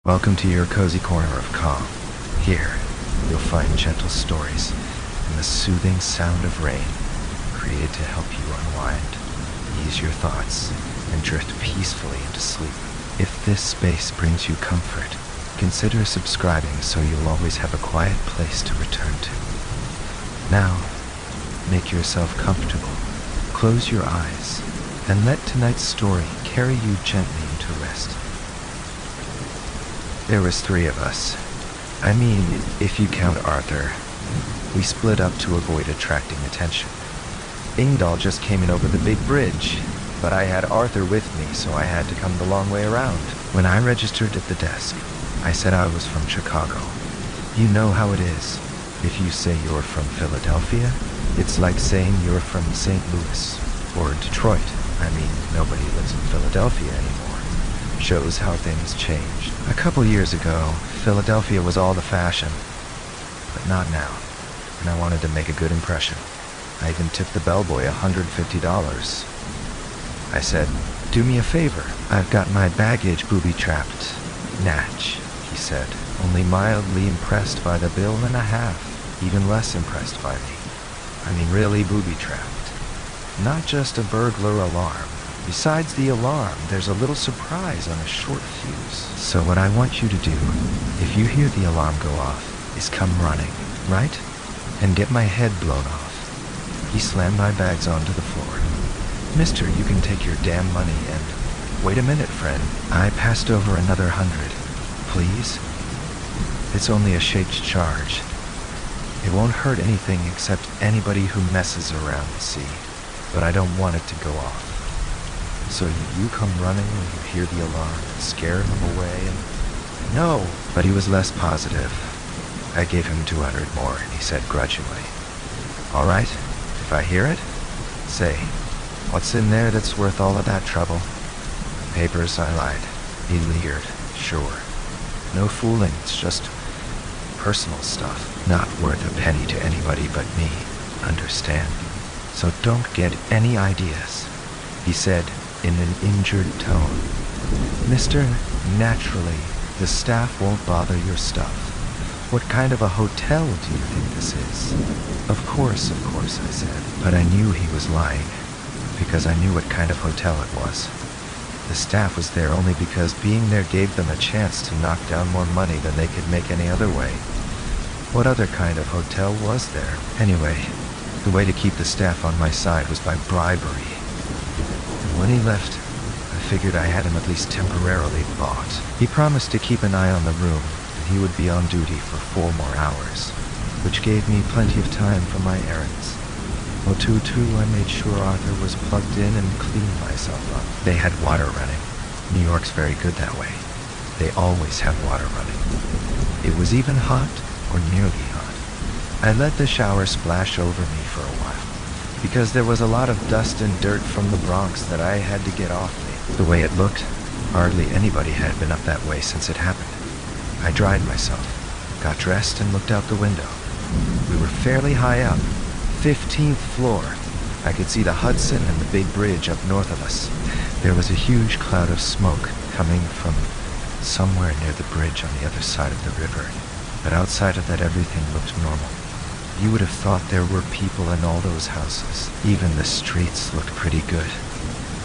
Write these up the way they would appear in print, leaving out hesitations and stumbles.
Welcome to your cozy corner of calm. Here, you'll find gentle stories and the soothing sound of rain, created to help you unwind, ease your thoughts, and drift peacefully into sleep. If this space brings you comfort, consider subscribing so you'll always have a quiet place to return to. Now, make yourself comfortable, close your eyes, and let tonight's story carry you gently into rest. There was 3 of us. I mean, if you count Arthur. We split up to avoid attracting attention. Ingdahl just came in over the big bridge, but I had Arthur with me, so I had to come the long way around. When I registered at the desk, I said I was from Chicago. You know how it is. If you say you're from Philadelphia, it's like saying you're from St. Louis or Detroit. I mean, nobody lives in Philadelphia anymore. Shows how things changed. A couple years ago, Philadelphia was all the fashion, but not now, and I wanted to make a good impression. I even tipped the bellboy $150. I said, "Do me a favor, I've got my baggage booby-trapped." "Natch," he said, only mildly impressed by the bill and a half, even less impressed by me. I mean, really booby-trapped. Not just a burglar alarm. Besides the alarm, there's a little surprise on a short fuse. So what I want you to do, if you hear the alarm go off, is come running, right? And get my head blown off. He slammed my bags onto the floor. "Mister, you can take your damn money and..." "Wait a minute, friend." I passed over another 100. "Please? It's only a shaped charge. It won't hurt anything except anybody who messes around the sea. But I don't want it to go off. So you come running when you hear the alarm and scare him away and..." "No." But he was less positive. I gave him 200 more, and he said grudgingly, "All right, if I hear it, say, what's in there that's worth all of that trouble?" "Papers," I lied. He leered. "Sure. No fooling, it's just personal stuff. Not worth a penny to anybody but me. Understand? So don't get any ideas," he said in an injured tone. "Mister, naturally, the staff won't bother your stuff. What kind of a hotel do you think this is?" Of course, I said. But I knew he was lying, because I knew what kind of hotel it was. The staff was there only because being there gave them a chance to knock down more money than they could make any other way. What other kind of hotel was there? Anyway, the way to keep the staff on my side was by bribery. And when he left, I figured I had him at least temporarily bought. He promised to keep an eye on the room, and he would be on duty for 4 more hours, which gave me plenty of time for my errands. Too, I made sure Arthur was plugged in and cleaned myself up. They had water running. New York's very good that way. They always have water running. It was even hot, or nearly hot. I let the shower splash over me for a while, because there was a lot of dust and dirt from the Bronx that I had to get off me. The way it looked, hardly anybody had been up that way since it happened. I dried myself, got dressed, and looked out the window. We were fairly high up, 15th floor. I could see the Hudson and the big bridge up north of us. There was a huge cloud of smoke coming from somewhere near the bridge on the other side of the river. But outside of that, everything looked normal. You would have thought there were people in all those houses. Even the streets looked pretty good,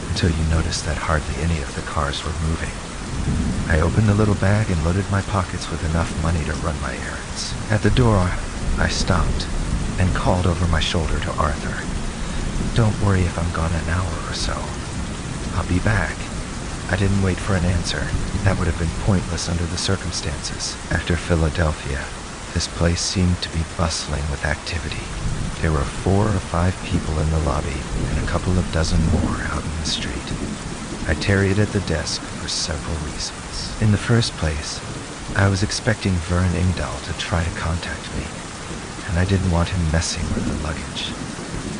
until you noticed that hardly any of the cars were moving. I opened the little bag and loaded my pockets with enough money to run my errands. At the door, I stopped and called over my shoulder to Arthur. "Don't worry if I'm gone an hour or so. I'll be back." I didn't wait for an answer. That would have been pointless under the circumstances. After Philadelphia, this place seemed to be bustling with activity. There were 4 or 5 people in the lobby and a couple of dozen more out in the street. I tarried at the desk for several reasons. In the first place, I was expecting Vern Ingdahl to try to contact me, and I didn't want him messing with the luggage.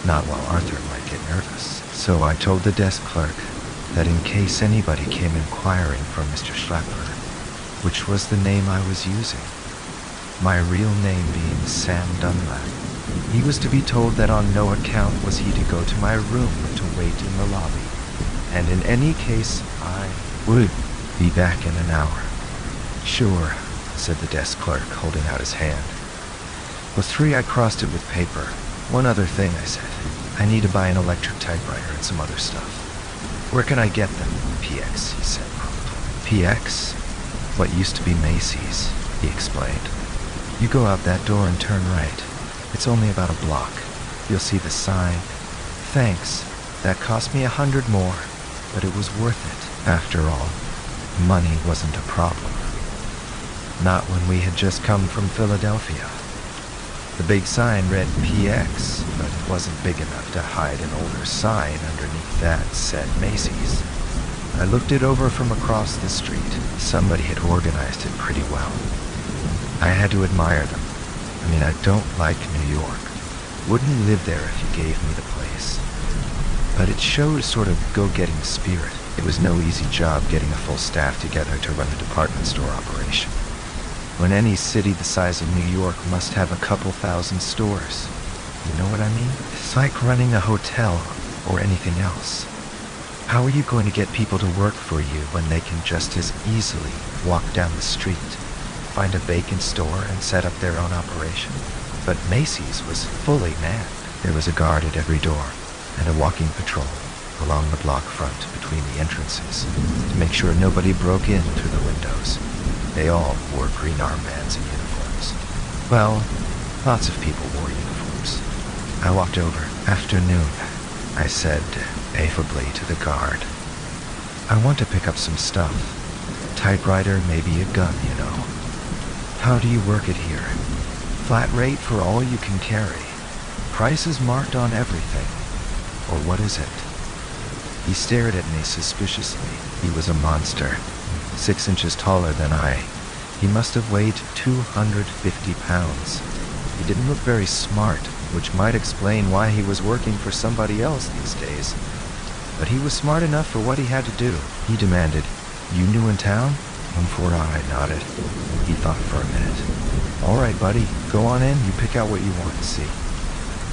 Not while Arthur might get nervous. So I told the desk clerk that in case anybody came inquiring for Mr. Schlepper, which was the name I was using, my real name being Sam Dunlap, he was to be told that on no account was he to go to my room to wait in the lobby, and in any case I would be back in an hour. Sure, said the desk clerk, holding out his hand. Well, 3, I crossed it with paper. One other thing, I said. I need to buy an electric typewriter and some other stuff. Where can I get them? PX, he said promptly. PX? What used to be Macy's, he explained. You go out that door and turn right. It's only about a block. You'll see the sign. Thanks. That cost me $100 more, but it was worth it. After all, money wasn't a problem. Not when we had just come from Philadelphia. The big sign read PX, but it wasn't big enough to hide an older sign underneath that said Macy's. I looked it over from across the street. Somebody had organized it pretty well. I had to admire them. I mean, I don't like New York. Wouldn't live there if you gave me the place. But it showed sort of go-getting spirit. It was no easy job getting a full staff together to run a department store operation, when any city the size of New York must have a couple thousand stores. You know what I mean? It's like running a hotel or anything else. How are you going to get people to work for you when they can just as easily walk down the street, find a vacant store, and set up their own operation? But Macy's was fully manned. There was a guard at every door and a walking patrol along the block front between the entrances to make sure nobody broke in through the windows. They all wore green armbands and uniforms. Well, lots of people wore uniforms. I walked over. Afternoon, I said affably to the guard. I want to pick up some stuff. Typewriter, maybe a gun, you know. How do you work it here? Flat rate for all you can carry. Prices marked on everything. Or what is it? He stared at me suspiciously. He was a monster. 6 inches taller than I. He must have weighed 250 pounds. He didn't look very smart, which might explain why he was working for somebody else these days. But he was smart enough for what he had to do. He demanded, "You new in town?" I nodded. He thought for a minute. "All right, buddy, go on in. You pick out what you want to see.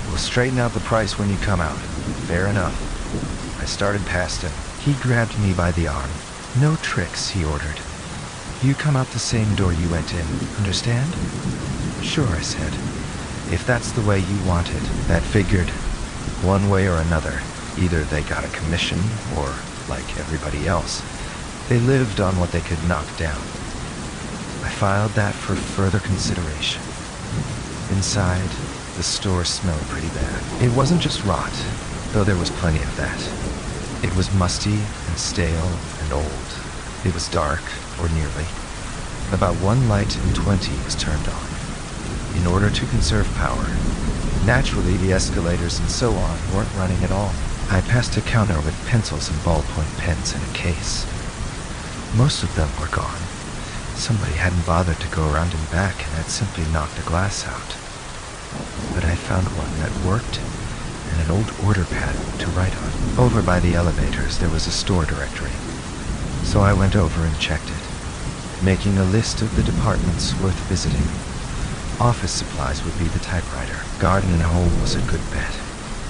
We'll straighten out the price when you come out." Fair enough. I started past him. He grabbed me by the arm. "No tricks," he ordered. "You come out the same door you went in, understand?" "Sure," I said. If that's the way you want it, that figured. One way or another, either they got a commission, or, like everybody else, they lived on what they could knock down. I filed that for further consideration. Inside, the store smelled pretty bad. It wasn't just rot, though there was plenty of that. It was musty and stale and old. It was dark, or nearly. About 1 light in 20 was turned on, in order to conserve power. Naturally, the escalators and so on weren't running at all. I passed a counter with pencils and ballpoint pens in a case. Most of them were gone. Somebody hadn't bothered to go around and back and had simply knocked a glass out. But I found one that worked, and an old order pad to write on. Over by the elevators, there was a store directory. So I went over and checked it, making a list of the departments worth visiting. Office supplies would be the typewriter. Garden and home was a good bet.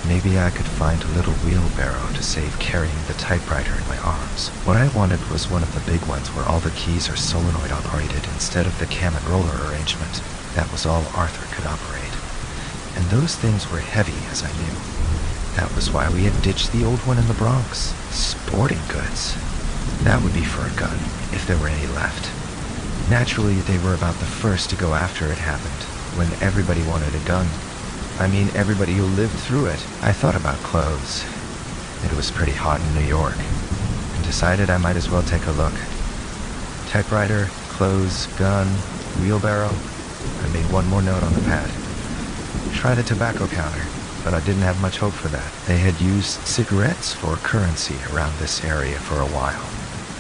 Maybe I could find a little wheelbarrow to save carrying the typewriter in my arms. What I wanted was one of the big ones where all the keys are solenoid operated instead of the cam and roller arrangement. That was all Arthur could operate. And those things were heavy, as I knew. That was why we had ditched the old one in the Bronx. Sporting goods. That would be for a gun, if there were any left. Naturally, they were about the first to go after it happened, when everybody wanted a gun. I mean, everybody who lived through it. I thought about clothes. It was pretty hot in New York, and decided I might as well take a look. Typewriter, clothes, gun, wheelbarrow. I made one more note on the pad. Try the tobacco counter, but I didn't have much hope for that. They had used cigarettes for currency around this area for a while,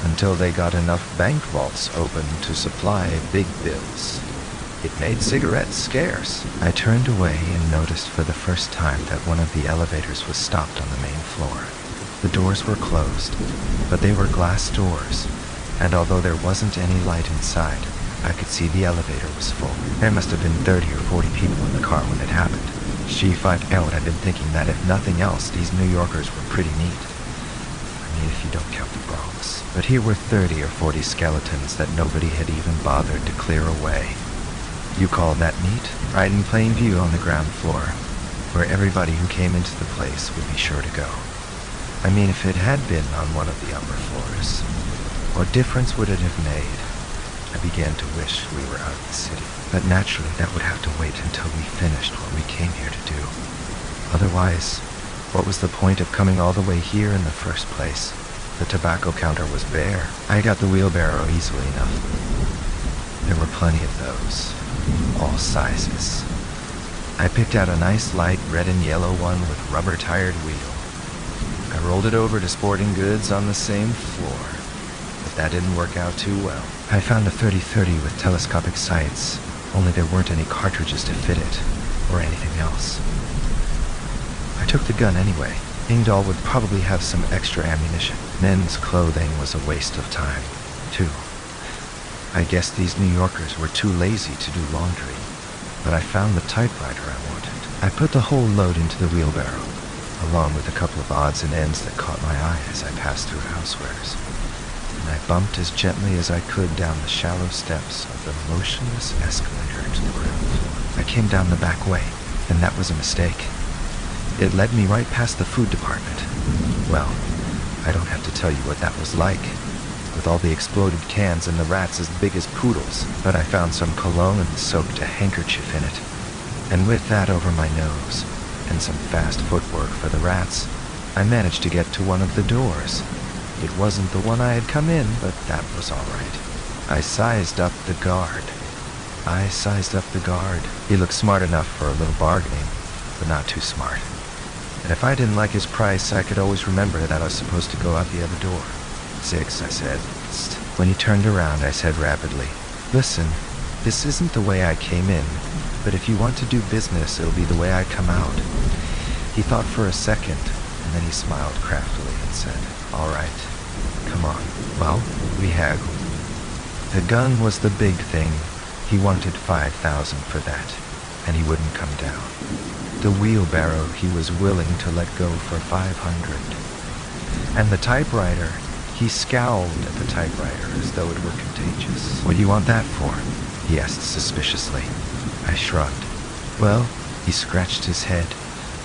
until they got enough bank vaults open to supply big bills. It made cigarettes scarce. I turned away and noticed for the first time that one of the elevators was stopped on the main floor. The doors were closed, but they were glass doors, and although there wasn't any light inside, I could see the elevator was full. There must have been 30 or 40 people in the car when it happened. She 5 out had been thinking that if nothing else, these New Yorkers were pretty neat. I mean, if you don't count the Bronx. But here were 30 or 40 skeletons that nobody had even bothered to clear away. You call that neat? Right in plain view on the ground floor, where everybody who came into the place would be sure to go. I mean, if it had been on one of the upper floors, what difference would it have made? I began to wish we were out of the city. But naturally, that would have to wait until we finished what we came here to do. Otherwise, what was the point of coming all the way here in the first place? The tobacco counter was bare. I got the wheelbarrow easily enough. There were plenty of those, all sizes. I picked out a nice light red and yellow one with rubber-tired wheel. I rolled it over to Sporting Goods on the same floor, but that didn't work out too well. I found a 30-30 with telescopic sights, only there weren't any cartridges to fit it, or anything else. I took the gun anyway. Ingdahl would probably have some extra ammunition. Men's clothing was a waste of time, too. I guess these New Yorkers were too lazy to do laundry, but I found the typewriter I wanted. I put the whole load into the wheelbarrow, along with a couple of odds and ends that caught my eye as I passed through housewares. And I bumped as gently as I could down the shallow steps of the motionless escalator to the ground floor. I came down the back way, and that was a mistake. It led me right past the food department. Well, I don't have to tell you what that was like, with all the exploded cans and the rats as big as poodles, but I found some cologne and soaked a handkerchief in it. And with that over my nose, and some fast footwork for the rats, I managed to get to one of the doors. It wasn't the one I had come in, but that was all right. I sized up the guard. He looked smart enough for a little bargaining, but not too smart. And if I didn't like his price, I could always remember that I was supposed to go out the other door. 6, I said. When he turned around, I said rapidly, "Listen, this isn't the way I came in, but if you want to do business, it'll be the way I come out." He thought for a second, and then he smiled craftily and said, "All right, come on." Well, we haggled. The gun was the big thing. He wanted 5,000 for that, and he wouldn't come down. The wheelbarrow he was willing to let go for 500. And the typewriter, he scowled at the typewriter as though it were contagious. "What do you want that for?" he asked suspiciously. I shrugged. "Well," he scratched his head.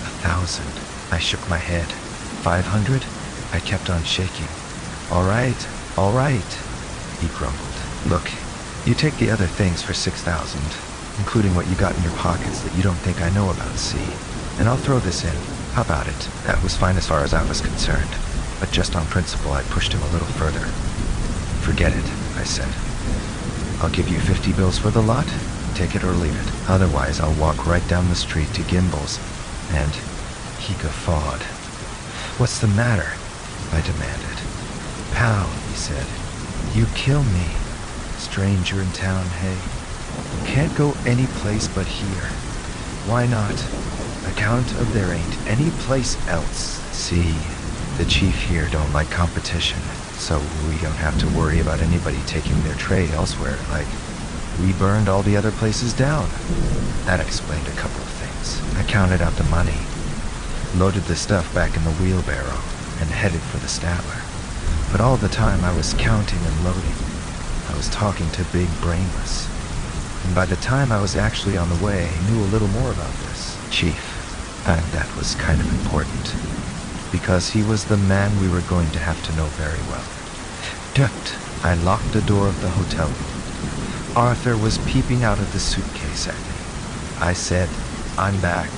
1,000. I shook my head. 500? I kept on shaking. All right, he grumbled. "Look, you take the other things for 6,000, including what you got in your pockets that you don't think I know about, see? And I'll throw this in. How about it?" That was fine as far as I was concerned, but just on principle I pushed him a little further. "Forget it," I said. "I'll give you 50 bills for the lot. Take it or leave it. Otherwise, I'll walk right down the street to Gimbel's." And he guffawed. "What's the matter?" I demanded. "Pal," he said, "you kill me. Stranger in town, hey? Can't go any place but here. Why not? Account of there ain't any place else. See, the chief here don't like competition, so we don't have to worry about anybody taking their trade elsewhere, like we burned all the other places down." That explained a couple of things. I counted out the money, loaded the stuff back in the wheelbarrow, and headed for the Statler. But all the time I was counting and loading, I was talking to Big Brainless. And by the time I was actually on the way, I knew a little more about this chief. And that was kind of important, because he was the man we were going to have to know very well. Ducked. I locked the door of the hotel room. Arthur was peeping out of the suitcase at me. I said, "I'm back.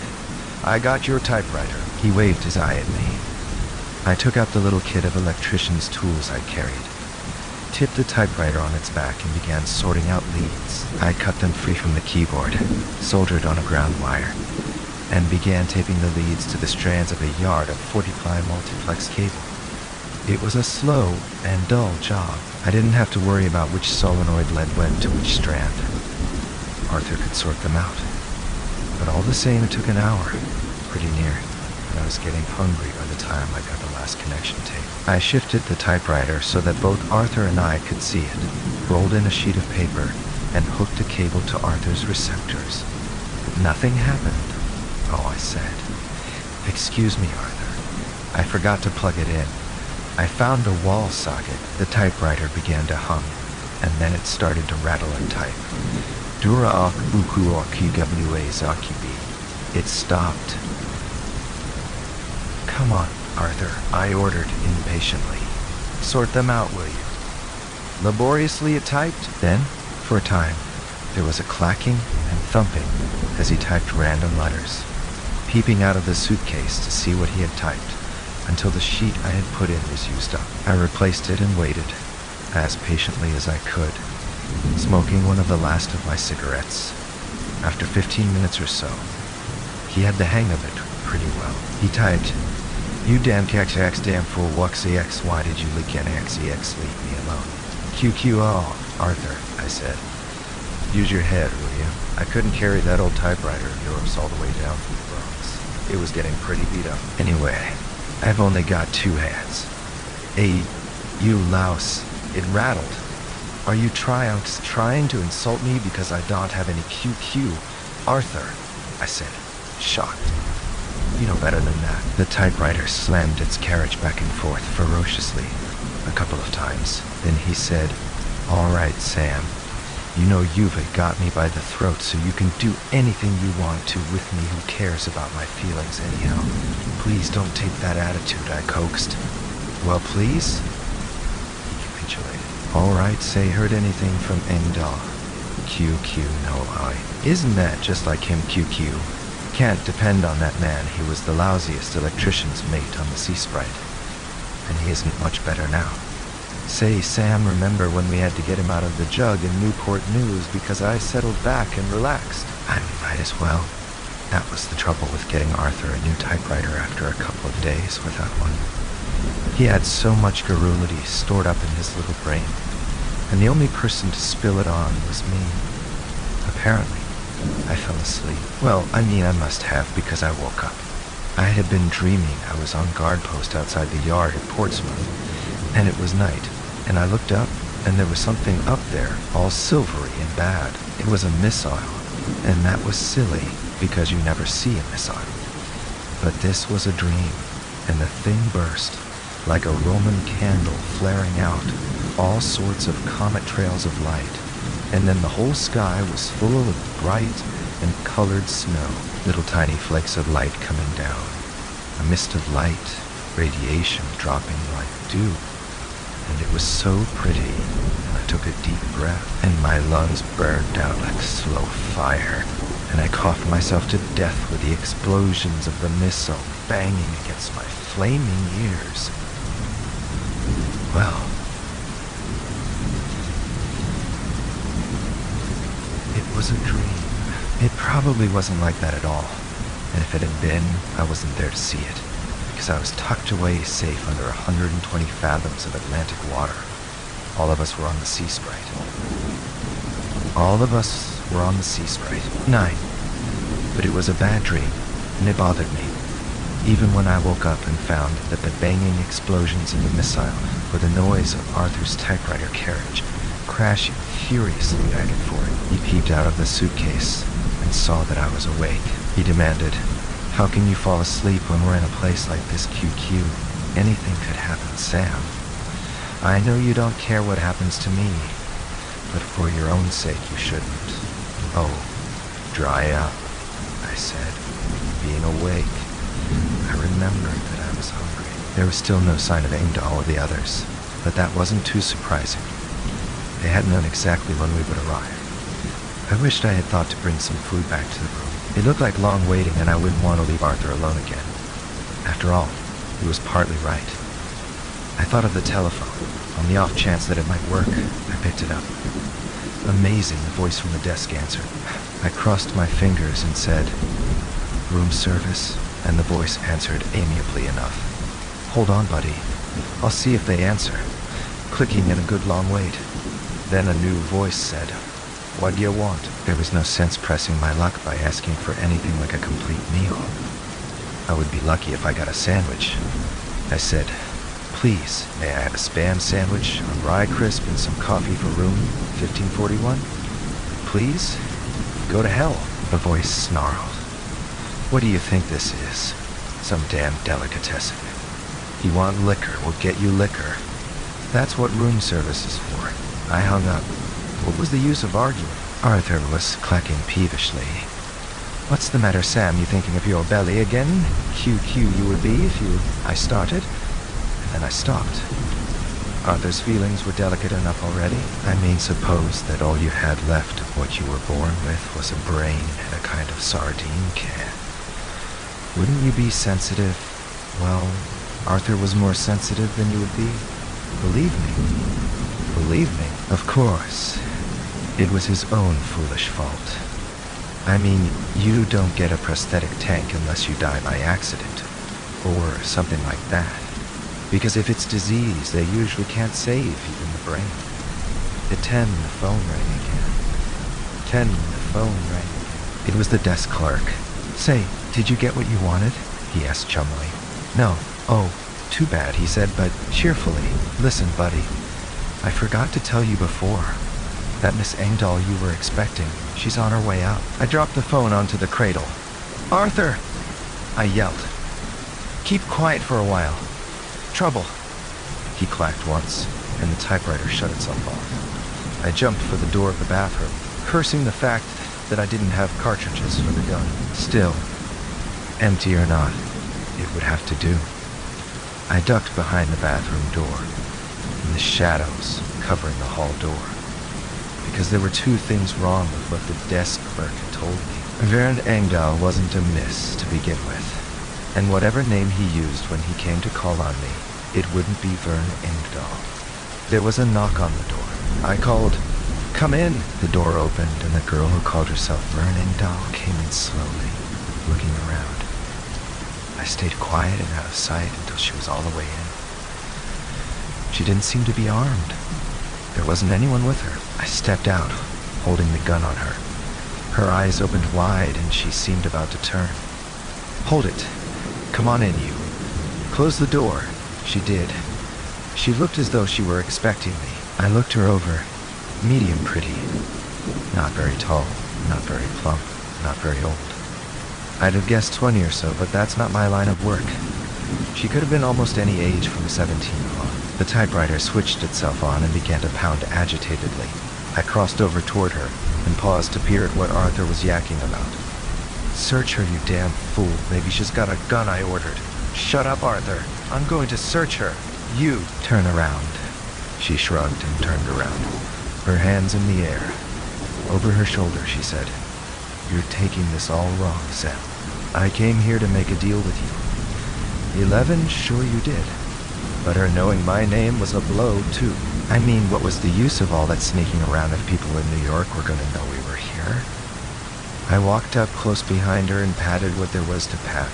I got your typewriter." He waved his eye at me. I took out the little kit of electrician's tools I carried, tipped the typewriter on its back, and began sorting out leads. I cut them free from the keyboard, soldered on a ground wire, and began taping the leads to the strands of a yard of 40-ply multiplex cable. It was a slow and dull job. I didn't have to worry about which solenoid lead went to which strand. Arthur could sort them out. But all the same, it took an hour, pretty near, and I was getting hungry by the time I got the last connection tape. I shifted the typewriter so that both Arthur and I could see it, rolled in a sheet of paper, and hooked a cable to Arthur's receptors. Nothing happened. "Oh," I said. "Excuse me, Arthur. I forgot to plug it in. I found a wall socket. The typewriter began to hum, and then it started to rattle and type. Dura ak buku RQWA zakibi. It stopped. Come on, Arthur, I ordered impatiently. Sort them out, will you? Laboriously it typed. Then, for a time, there was a clacking and thumping as he typed random letters, peeping out of the suitcase to see what he had typed, until the sheet I had put in was used up. I replaced it and waited, as patiently as I could, smoking one of the last of my cigarettes. After 15 minutes or so, he had the hang of it pretty well. He typed, "You damn KXX damn fool, WXEX, why did you leak NXEX, leave me alone?" QQO, Arthur, I said. Use your head, will you? I couldn't carry that old typewriter of yours all the way down from the Bronx. It was getting pretty beat up. Anyway, I've only got 2 hands. Hey, you louse, it rattled. Are you trying to insult me because I don't have any QQ? Arthur, I said, shocked. You know better than that. The typewriter slammed its carriage back and forth ferociously a couple of times. Then he said, "All right, Sam. You know you've got me by the throat, so you can do anything you want to with me. Who cares about my feelings anyhow? Please don't take that attitude," I coaxed. "Well, please?" He capitulated. "All right, say heard anything from Engdahl. QQ, no I. Isn't that just like him, QQ? Can't depend on that man. He was the lousiest electrician's mate on the Sea Sprite. And he isn't much better now. Say, Sam, remember when we had to get him out of the jug in Newport News because I settled back and relaxed? I might as well. That was the trouble with getting Arthur a new typewriter after a couple of days without one. He had so much garrulity stored up in his little brain, and the only person to spill it on was me. Apparently, I fell asleep. Well, I must have, because I woke up. I had been dreaming I was on guard post outside the yard at Portsmouth, and it was night, and I looked up, and there was something up there, all silvery and bad. It was a missile, and that was silly, because you never see a missile. But this was a dream, and the thing burst, like a Roman candle flaring out, all sorts of comet trails of light, and then the whole sky was full of bright and colored snow, little tiny flakes of light coming down, a mist of light, radiation dropping like dew, and it was so pretty, and I took a deep breath, and my lungs burned out like slow fire, and I coughed myself to death with the explosions of the missile banging against my flaming ears. Well, it was a dream. It probably wasn't like that at all, and if it had been, I wasn't there to see it, because I was tucked away safe under 120 fathoms of Atlantic water. All of us were on the Sea Sprite. All of us were on the Sea Sprite. 9. But it was a bad dream, and it bothered me, even when I woke up and found that the banging explosions of the missile were the noise of Arthur's typewriter carriage, crashing furiously back and forth. He peeped out of the suitcase and saw that I was awake. He demanded, "How can you fall asleep when we're in a place like this, QQ? Anything could happen, Sam. I know you don't care what happens to me, but for your own sake you shouldn't." "Oh, dry up," I said, being awake. I remembered that I was hungry. There was still no sign of Engdahl or the others, but that wasn't too surprising. They hadn't known exactly when we would arrive. I wished I had thought to bring some food back to the room. It looked like long waiting, and I wouldn't want to leave Arthur alone again. After all, he was partly right. I thought of the telephone. On the off chance that it might work, I picked it up. Amazing, the voice from the desk answered. I crossed my fingers and said, "Room service," and the voice answered amiably enough. "Hold on, buddy. I'll see if they answer." Clicking in a good long wait. Then a new voice said, "What do you want?" There was no sense pressing my luck by asking for anything like a complete meal. I would be lucky if I got a sandwich. I said, "Please, may I have a Spam sandwich, a rye crisp, and some coffee for room 1541? Please? Go to hell," the voice snarled. "What do you think this is? Some damn delicatessen? You want liquor, we'll get you liquor. That's what room service is for. I hung up. What was the use of arguing? Arthur was clacking peevishly. What's the matter, Sam? You thinking of your belly again? QQ you would be if you... I started, and then I stopped. Arthur's feelings were delicate enough already. I mean, suppose that all you had left of what you were born with was a brain and a kind of sardine can. Wouldn't you be sensitive? Well, Arthur was more sensitive than you would be. Believe me. Believe me? Of course. It was his own foolish fault. I mean, you don't get a prosthetic tank unless you die by accident, or something like that. Because if it's disease, they usually can't save even the brain. At 10, the phone rang again. 10, the phone rang again. It was the desk clerk. Say, did you get what you wanted? He asked chummily. No. Oh, too bad, he said, but cheerfully. Listen, buddy, I forgot to tell you before. That Miss Engdahl you were expecting, she's on her way out. I dropped the phone onto the cradle. Arthur! I yelled. Keep quiet for a while. Trouble. He clacked once, and the typewriter shut itself off. I jumped for the door of the bathroom, cursing the fact that I didn't have cartridges for the gun. Still, empty or not, it would have to do. I ducked behind the bathroom door, in the shadows covering the hall door, because there were two things wrong with what the desk clerk had told me. Bernd Engdahl wasn't a miss to begin with. And whatever name he used when he came to call on me, it wouldn't be Vern Engdahl. There was a knock on the door. I called, "Come in!" The door opened, and the girl who called herself Vern Engdahl came in slowly, looking around. I stayed quiet and out of sight until she was all the way in. She didn't seem to be armed. There wasn't anyone with her. I stepped out, holding the gun on her. Her eyes opened wide, and she seemed about to turn. "Hold it. Come on in, you." "Close the door." She did. She looked as though she were expecting me. I looked her over. Medium pretty. Not very tall, not very plump, not very old. I'd have guessed 20 or so, but that's not my line of work. She could have been almost any age from 17 on. The typewriter switched itself on and began to pound agitatedly. I crossed over toward her and paused to peer at what Arthur was yakking about. "Search her, you damn fool. Maybe she's got a gun I ordered." "Shut up, Arthur. I'm going to search her." "You, turn around." She shrugged and turned around, her hands in the air. Over her shoulder, she said, "You're taking this all wrong, Sam. I came here to make a deal with you. 11, sure you did. But her knowing my name was a blow, too. I mean, what was the use of all that sneaking around if people in New York were going to know we were here?" I walked up close behind her and patted what there was to pat.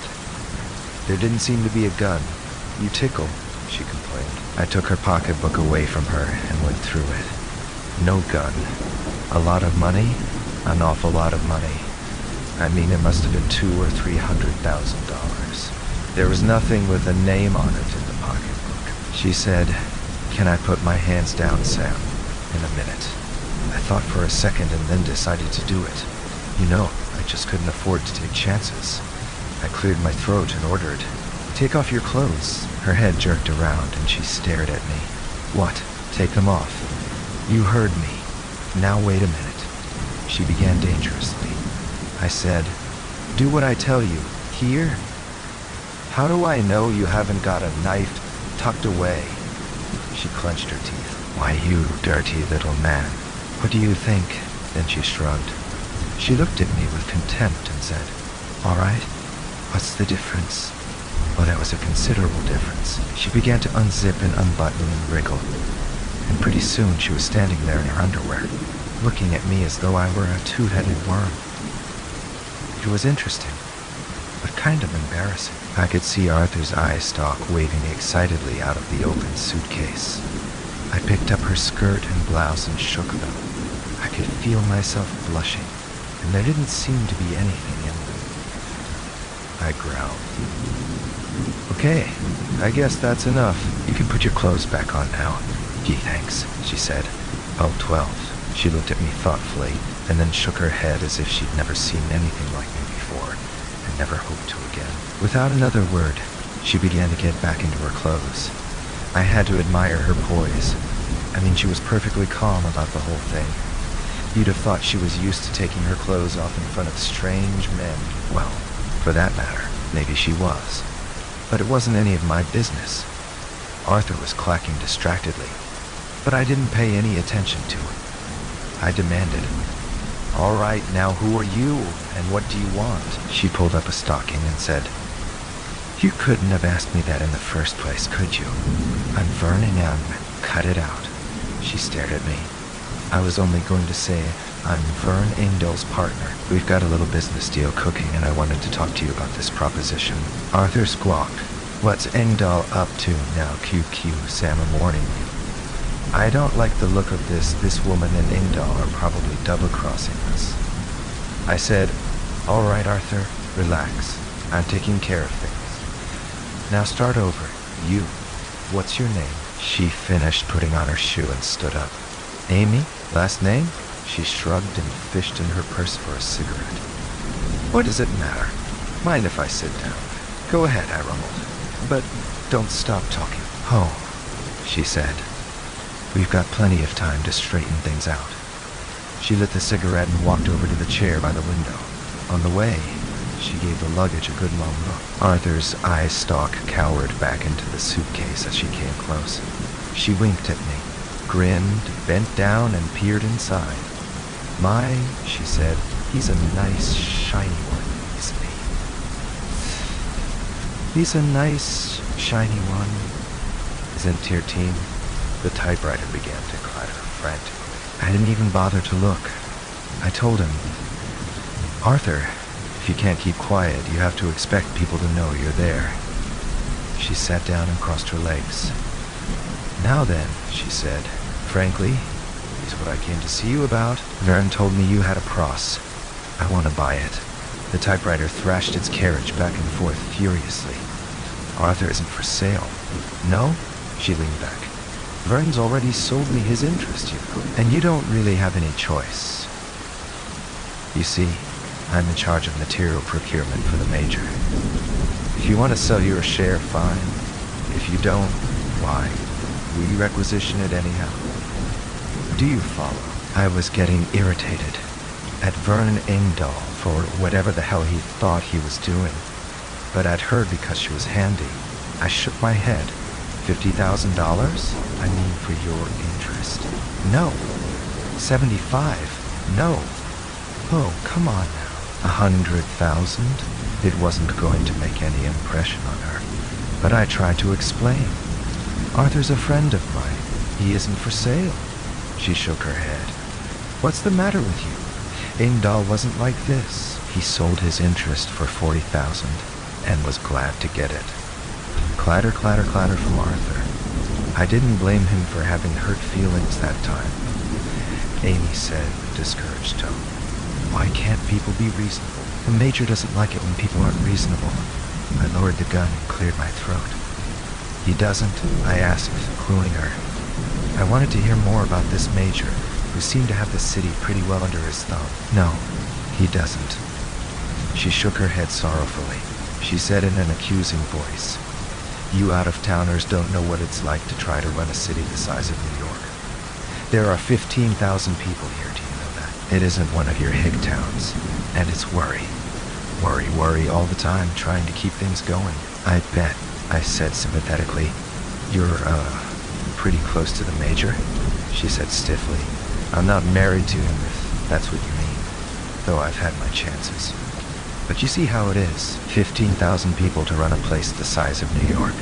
There didn't seem to be a gun. "You tickle," she complained. I took her pocketbook away from her and went through it. No gun. A lot of money? An awful lot of money. I mean, it must have been $200,000 or $300,000. There was nothing with a name on it in the pocketbook. She said, "Can I put my hands down, Sam?" "In a minute." I thought for a second and then decided to do it. You know, I just couldn't afford to take chances. I cleared my throat and ordered, "Take off your clothes." Her head jerked around and she stared at me. "What? Take them off." "You heard me. Now wait a minute." She began dangerously. I said, "Do what I tell you. Here?" "How do I know you haven't got a knife tucked away?" She clenched her teeth. "Why, you dirty little man. What do you think?" Then she shrugged. She looked at me with contempt and said, "All right. What's the difference?" Well, there was a considerable difference. She began to unzip and unbutton and wriggle. And pretty soon she was standing there in her underwear, looking at me as though I were a two-headed worm. It was interesting, but kind of embarrassing. I could see Arthur's eye stalk waving excitedly out of the open suitcase. I picked up her skirt and blouse and shook them. I could feel myself blushing, and there didn't seem to be anything in them. I growled. "Okay, I guess that's enough. You can put your clothes back on now." "Gee, thanks," she said. "Oh, 12. She looked at me thoughtfully, and then shook her head as if she'd never seen anything like me before, and never hoped to again. Without another word, She began to get back into her clothes. I had to admire her poise. She was perfectly calm about the whole thing. You'd have thought she was used to taking her clothes off in front of strange men. Well, for that matter, maybe she was. But it wasn't any of my business. Arthur was clacking distractedly, but I didn't pay any attention to it. I demanded, "All right, now who are you, and what do you want?" She pulled up a stocking and said, "You couldn't have asked me that in the first place, could you? I'm Vernon M. Cut it out." She stared at me. I was only going to say, "I'm Vern Engdahl's partner. We've got a little business deal cooking, and I wanted to talk to you about this proposition." Arthur squawked, "What's Engdahl up to now, QQ, Sam? I'm warning you. I don't like the look of this. This woman and Engdahl are probably double-crossing us." I said, "All right, Arthur, relax. I'm taking care of things. Now start over. You. What's your name?" She finished putting on her shoe and stood up. "Amy? Last name?" She shrugged and fished in her purse for a cigarette. "What does it matter? Mind if I sit down?" "Go ahead," I rumbled. "But don't stop talking." "Oh," she said. "We've got plenty of time to straighten things out." She lit the cigarette and walked over to the chair by the window. On the way, she gave the luggage a good long look. Arthur's eye stalk cowered back into the suitcase as she came close. She winked at me, grinned, bent down, and peered inside. "My," she said, "he's a nice, shiny one, isn't he? He's a nice, shiny one, isn't Tirtine?" The typewriter began to clatter frantically. I didn't even bother to look. I told him, "Arthur, if you can't keep quiet, you have to expect people to know you're there." She sat down and crossed her legs. "Now then," she said, "frankly, here's what I came to see you about. Vern told me you had a pros. I want to buy it." The typewriter thrashed its carriage back and forth furiously. "Arthur isn't for sale." "No?" She leaned back. "Vern's already sold me his interest, you know, and you don't really have any choice. You see, I'm in charge of material procurement for the Major. If you want to sell your share, fine. If you don't, why, we requisition it anyhow. Do you follow?" I was getting irritated at Vern Engdahl for whatever the hell he thought he was doing, but at her because she was handy. I shook my head. $50,000? I mean, for your interest. No. 75? No. Oh, come on now. 100,000? It wasn't going to make any impression on her, but I tried to explain. "Arthur's a friend of mine. He isn't for sale." She shook her head. "What's the matter with you? Engdahl wasn't like this. He sold his interest for 40,000 and was glad to get it." Clatter, clatter, clatter from Arthur. I didn't blame him for having hurt feelings that time. Amy said with discouraged tone, "Why can't people be reasonable? The Major doesn't like it when people aren't reasonable." I lowered the gun and cleared my throat. "He doesn't?" I asked, cluing her. I wanted to hear more about this Major, who seemed to have the city pretty well under his thumb. "No, he doesn't." She shook her head sorrowfully. She said in an accusing voice, "You out-of-towners don't know what it's like to try to run a city the size of New York. There are 15,000 people here, do you know that? It isn't one of your hick towns, and it's worry. Worry, worry all the time, trying to keep things going." "I bet," I said sympathetically, "you're, pretty close to the Major?" She said stiffly, "I'm not married to him, if that's what you mean, though I've had my chances. But you see how it is, 15,000 people to run a place the size of New York.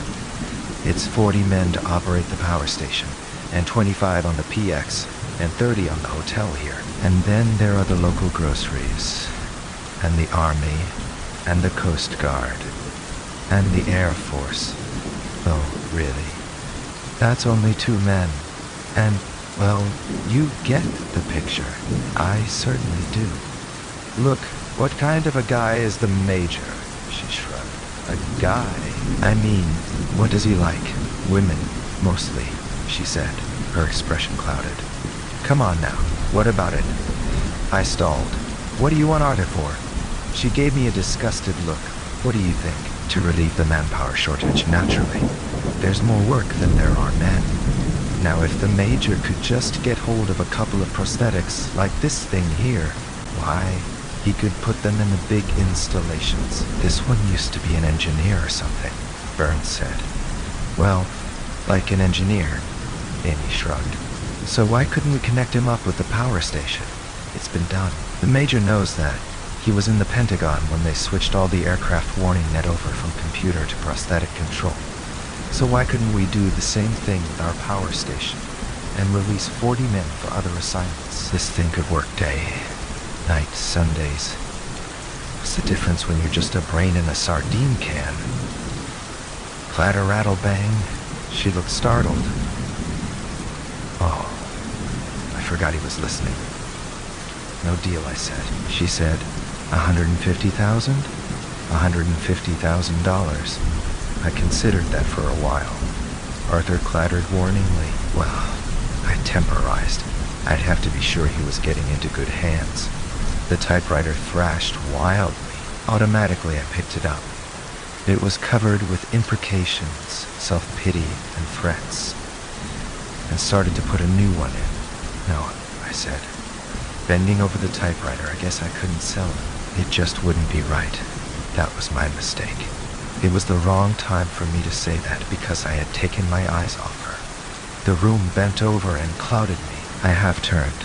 It's 40 men to operate the power station, and 25 on the PX, and 30 on the hotel here. And then there are the local groceries, and the Army, and the Coast Guard, and the Air Force. Oh, really? That's only 2 men. And, well, you get the picture." "I certainly do." "Look, what kind of a guy is the Major?" She shrugged. "A guy? I mean, what does he like?" "Women, mostly," she said, her expression clouded. "Come on now, what about it?" I stalled. "What do you want Arthur for?" She gave me a disgusted look. "What do you think? To relieve the manpower shortage, naturally. There's more work than there are men. Now, if the Major could just get hold of a couple of prosthetics like this thing here, why, he could put them in the big installations. This one used to be an engineer or something, Burns said. Well, like an engineer, Amy shrugged. So why couldn't we connect him up with the power station? It's been done. The Major knows that. He was in the Pentagon when they switched all the aircraft warning net over from computer to prosthetic control. So why couldn't we do the same thing with our power station and release 40 men for other assignments? This thing could work day, night, Sundays. What's the difference when you're just a brain in a sardine can? Clatter, rattle, bang. She looked startled. Oh, I forgot he was listening. No deal, I said. She said, $150,000? $150,000. I considered that for a while. Arthur clattered warningly. Well, I temporized. I'd have to be sure he was getting into good hands. The typewriter thrashed wildly. Automatically, I picked it up. It was covered with imprecations, self-pity, and threats. And started to put a new one in. No, I said. Bending over the typewriter, I guess I couldn't sell it. It just wouldn't be right. That was my mistake. It was the wrong time for me to say that because I had taken my eyes off her. The room bent over and clouded me. I half turned,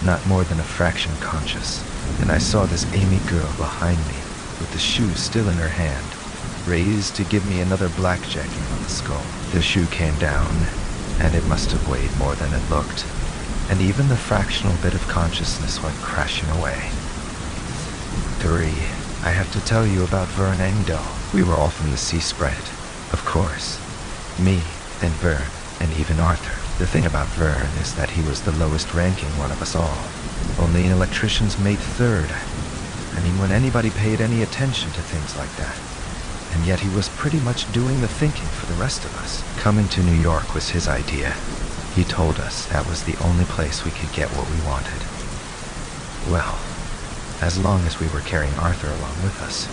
not more than a fraction conscious, and I saw this Amy girl behind me, with the shoe still in her hand, raised to give me another blackjacking on the skull. The shoe came down, and it must have weighed more than it looked, and even the fractional bit of consciousness went crashing away. 3. I have to tell you about Vern Engdahl. We were all from the Sea Sprite, of course. Me, and Vern, and even Arthur. The thing about Vern is that he was the lowest ranking one of us all. Only an electrician's mate third. I mean, when anybody paid any attention to things like that. And yet he was pretty much doing the thinking for the rest of us. Coming to New York was his idea. He told us that was the only place we could get what we wanted. Well, as long as we were carrying Arthur along with us,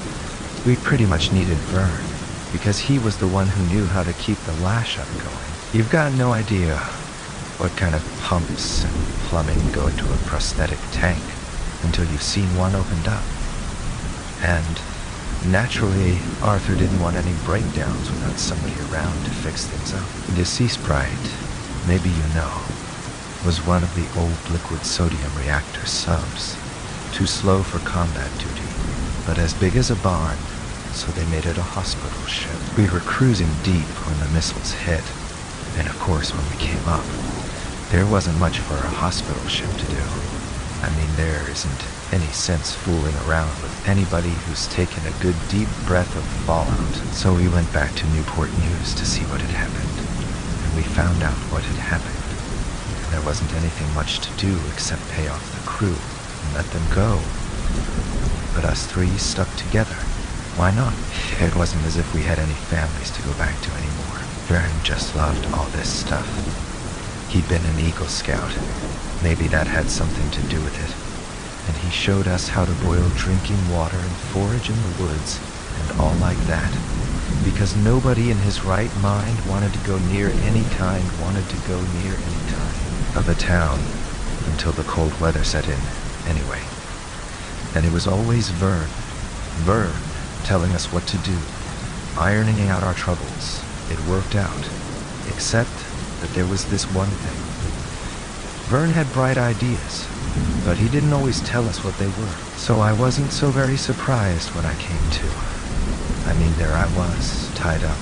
we pretty much needed Vern, because he was the one who knew how to keep the lash up going. You've got no idea what kind of pumps and plumbing go into a prosthetic tank until you've seen one opened up. And naturally, Arthur didn't want any breakdowns without somebody around to fix things up. The Sea Sprite, maybe you know, was one of the old liquid sodium reactor subs. Too slow for combat duty, but as big as a barn, so they made it a hospital ship. We were cruising deep when the missiles hit, and of course when we came up, there wasn't much for a hospital ship to do. I mean, there isn't any sense fooling around with anybody who's taken a good deep breath of fallout. So we went back to Newport News to see what had happened, and we found out what had happened. And there wasn't anything much to do except pay off the crew and let them go. But us three stuck together. Why not? It wasn't as if we had any families to go back to anymore. Vern just loved all this stuff. He'd been an Eagle Scout. Maybe that had something to do with it. And he showed us how to boil drinking water and forage in the woods and all like that. Because nobody in his right mind wanted to go near any kind of a town until the cold weather set in, anyway. And it was always Vern telling us what to do, ironing out our troubles. It worked out, except that there was this one thing. Vern had bright ideas, but he didn't always tell us what they were. So I wasn't so very surprised when I came to. I mean, there I was, tied up,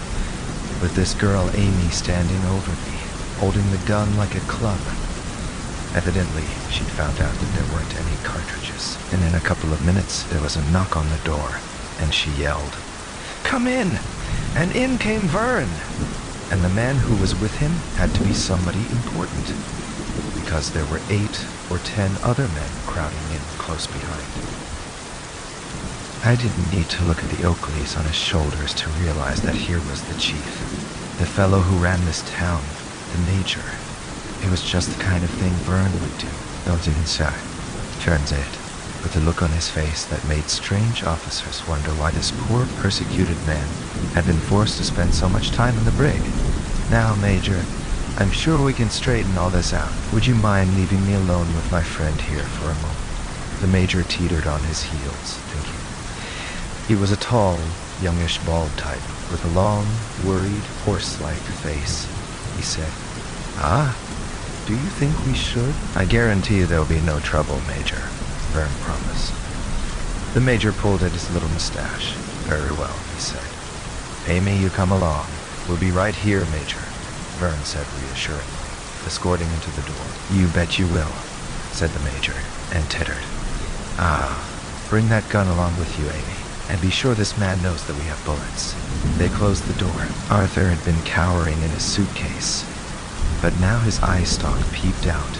with this girl Amy standing over me, holding the gun like a club. Evidently, she'd found out that there weren't any cartridges. And in a couple of minutes, there was a knock on the door, and she yelled, "Come in!" And in came Vern. And the man who was with him had to be somebody important, because there were 8 or 10 other men crowding in close behind. I didn't need to look at the Oakleys on his shoulders to realize that here was the chief, the fellow who ran this town, the major. It was just the kind of thing Vern would do. Don't inside. Turns it. with a look on his face that made strange officers wonder why this poor persecuted man had been forced to spend so much time in the brig. "Now, Major, I'm sure we can straighten all this out. Would you mind leaving me alone with my friend here for a moment?" The Major teetered on his heels, thinking. He was a tall, youngish bald type, with a long, worried, horse-like face. He said, "Ah, do you think we should?" "I guarantee there'll be no trouble, Major," Vern promised. The Major pulled at his little mustache. "Very well," he said. "Amy, you come along. We'll be right here, Major," Vern said reassuringly, escorting him to the door. "You bet you will," said the Major, and tittered. "Ah, bring that gun along with you, Amy, and be sure this man knows that we have bullets." They closed the door. Arthur had been cowering in his suitcase, but now his eye stalk peeped out,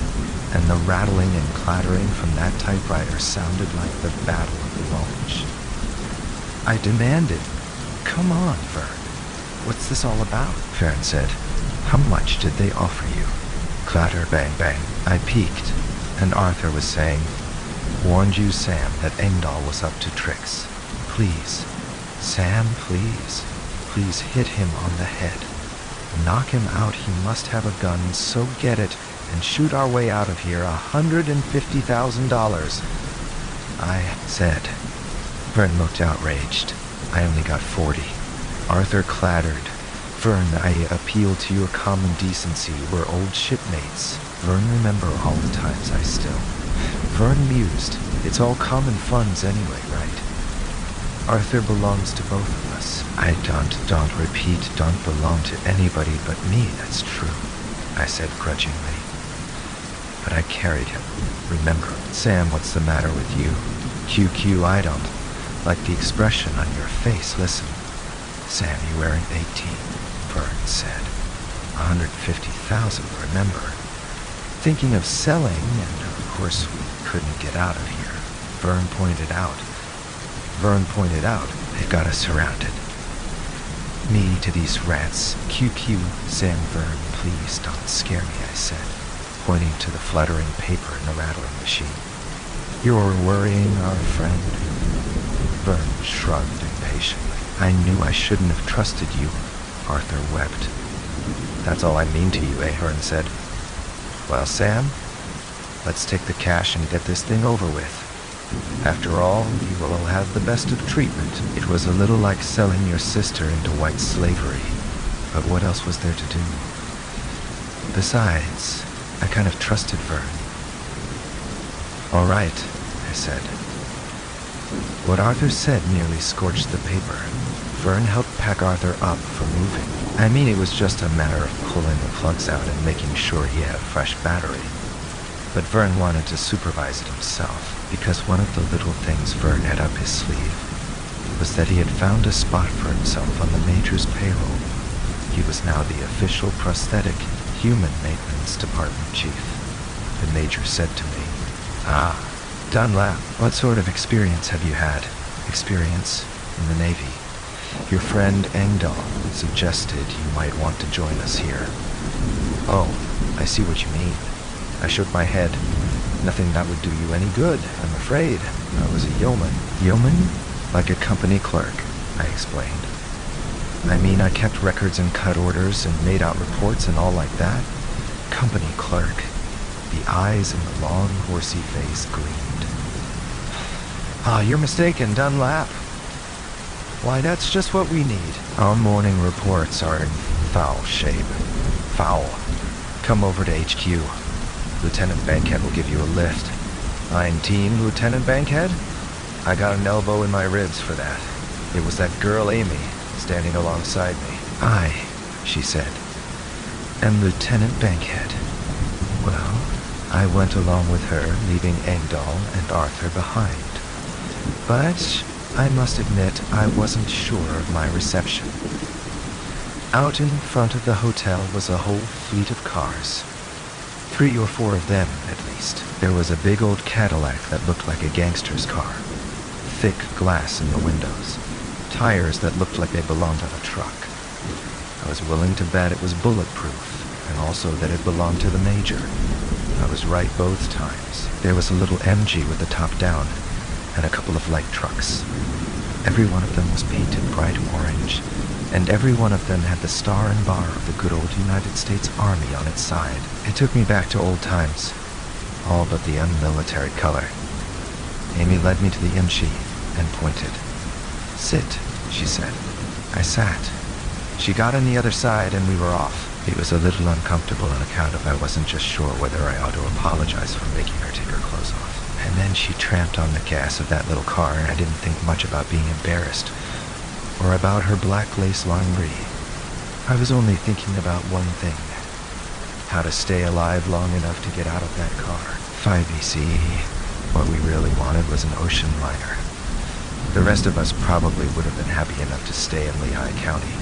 and the rattling and clattering from that typewriter sounded like the Battle of the Bulge. I demanded, "Come on, Vern. What's this all about?" Vern said, "How much did they offer you?" Clatter, bang, bang. I peeked, and Arthur was saying, "Warned you, Sam, that Engdahl was up to tricks. Please, Sam, please. Please hit him on the head. Knock him out. He must have a gun, so get it and shoot our way out of here. $150,000. I said. Vern looked outraged. I only got 40. Arthur clattered. "Vern, I appeal to your common decency. We're old shipmates." Vern remember all the times I still. Vern mused. "It's all common funds anyway, right? Arthur belongs to both of us. I don't repeat, don't belong to anybody but me, that's true," I said grudgingly. "But I carried him, remember." "Sam, what's the matter with you?" "QQ, I don't like the expression on your face. Listen, Sam, you weren't 18, Vern said. 150,000, remember? Thinking of selling, and of course we couldn't get out of here. Vern pointed out, they've got us surrounded. Me to these rats. QQ, Sam, Vern, please don't scare me, I said, pointing to the fluttering paper in the rattling machine. "You're worrying our friend." Vern shrugged impatiently. "I knew I shouldn't have trusted you," Arthur wept. "That's all I mean to you, Vern said. Well, Sam, let's take the cash and get this thing over with. After all, you will all have the best of treatment." It was a little like selling your sister into white slavery, but what else was there to do? Besides, I kind of trusted Vern. "All right," I said. What Arthur said nearly scorched the paper. Vern helped pack Arthur up for moving. I mean, it was just a matter of pulling the plugs out and making sure he had a fresh battery. But Vern wanted to supervise it himself, because one of the little things Vern had up his sleeve was that he had found a spot for himself on the Major's payroll. He was now the official prosthetic human maintenance department chief. The Major said to me, "Ah, Dunlap, what sort of experience have you had?" "Experience in the Navy. Your friend Engdahl suggested you might want to join us here." "Oh, I see what you mean." I shook my head. "Nothing that would do you any good, I'm afraid. I was a yeoman." "Yeoman? Like a company clerk," I explained. "I mean, I kept records and cut orders and made out reports and all like that." "Company clerk." The eyes in the long, horsey face gleamed. "Ah, you're mistaken, Dunlap. Why, that's just what we need. Our morning reports are in foul shape. Foul. Come over to HQ. Lieutenant Bankhead will give you a lift." "I'm team Lieutenant Bankhead? I got an elbow in my ribs for that. It was that girl Amy standing alongside me." "Aye," she said. "And Lieutenant Bankhead." Well, I went along with her, leaving Engdahl and Arthur behind. But I must admit I wasn't sure of my reception. Out in front of the hotel was a whole fleet of cars. 3 or 4 of them, at least. There was a big old Cadillac that looked like a gangster's car. Thick glass in the windows. Tires that looked like they belonged on a truck. I was willing to bet it was bulletproof, and also that it belonged to the Major. I was right both times. There was a little MG with the top down, and a couple of light trucks. Every one of them was painted bright orange, and every one of them had the star and bar of the good old United States Army on its side. It took me back to old times, all but the unmilitary color. Amy led me to the IMSHI and pointed. "Sit," she said. I sat. She got on the other side and we were off. It was a little uncomfortable on account of I wasn't just sure whether I ought to apologize for making her take her clothes off. And then she tramped on the gas of that little car and I didn't think much about being embarrassed or about her black lace lingerie. I was only thinking about one thing: how to stay alive long enough to get out of that car. 5BC. What we really wanted was an ocean liner. The rest of us probably would have been happy enough to stay in Lehigh County.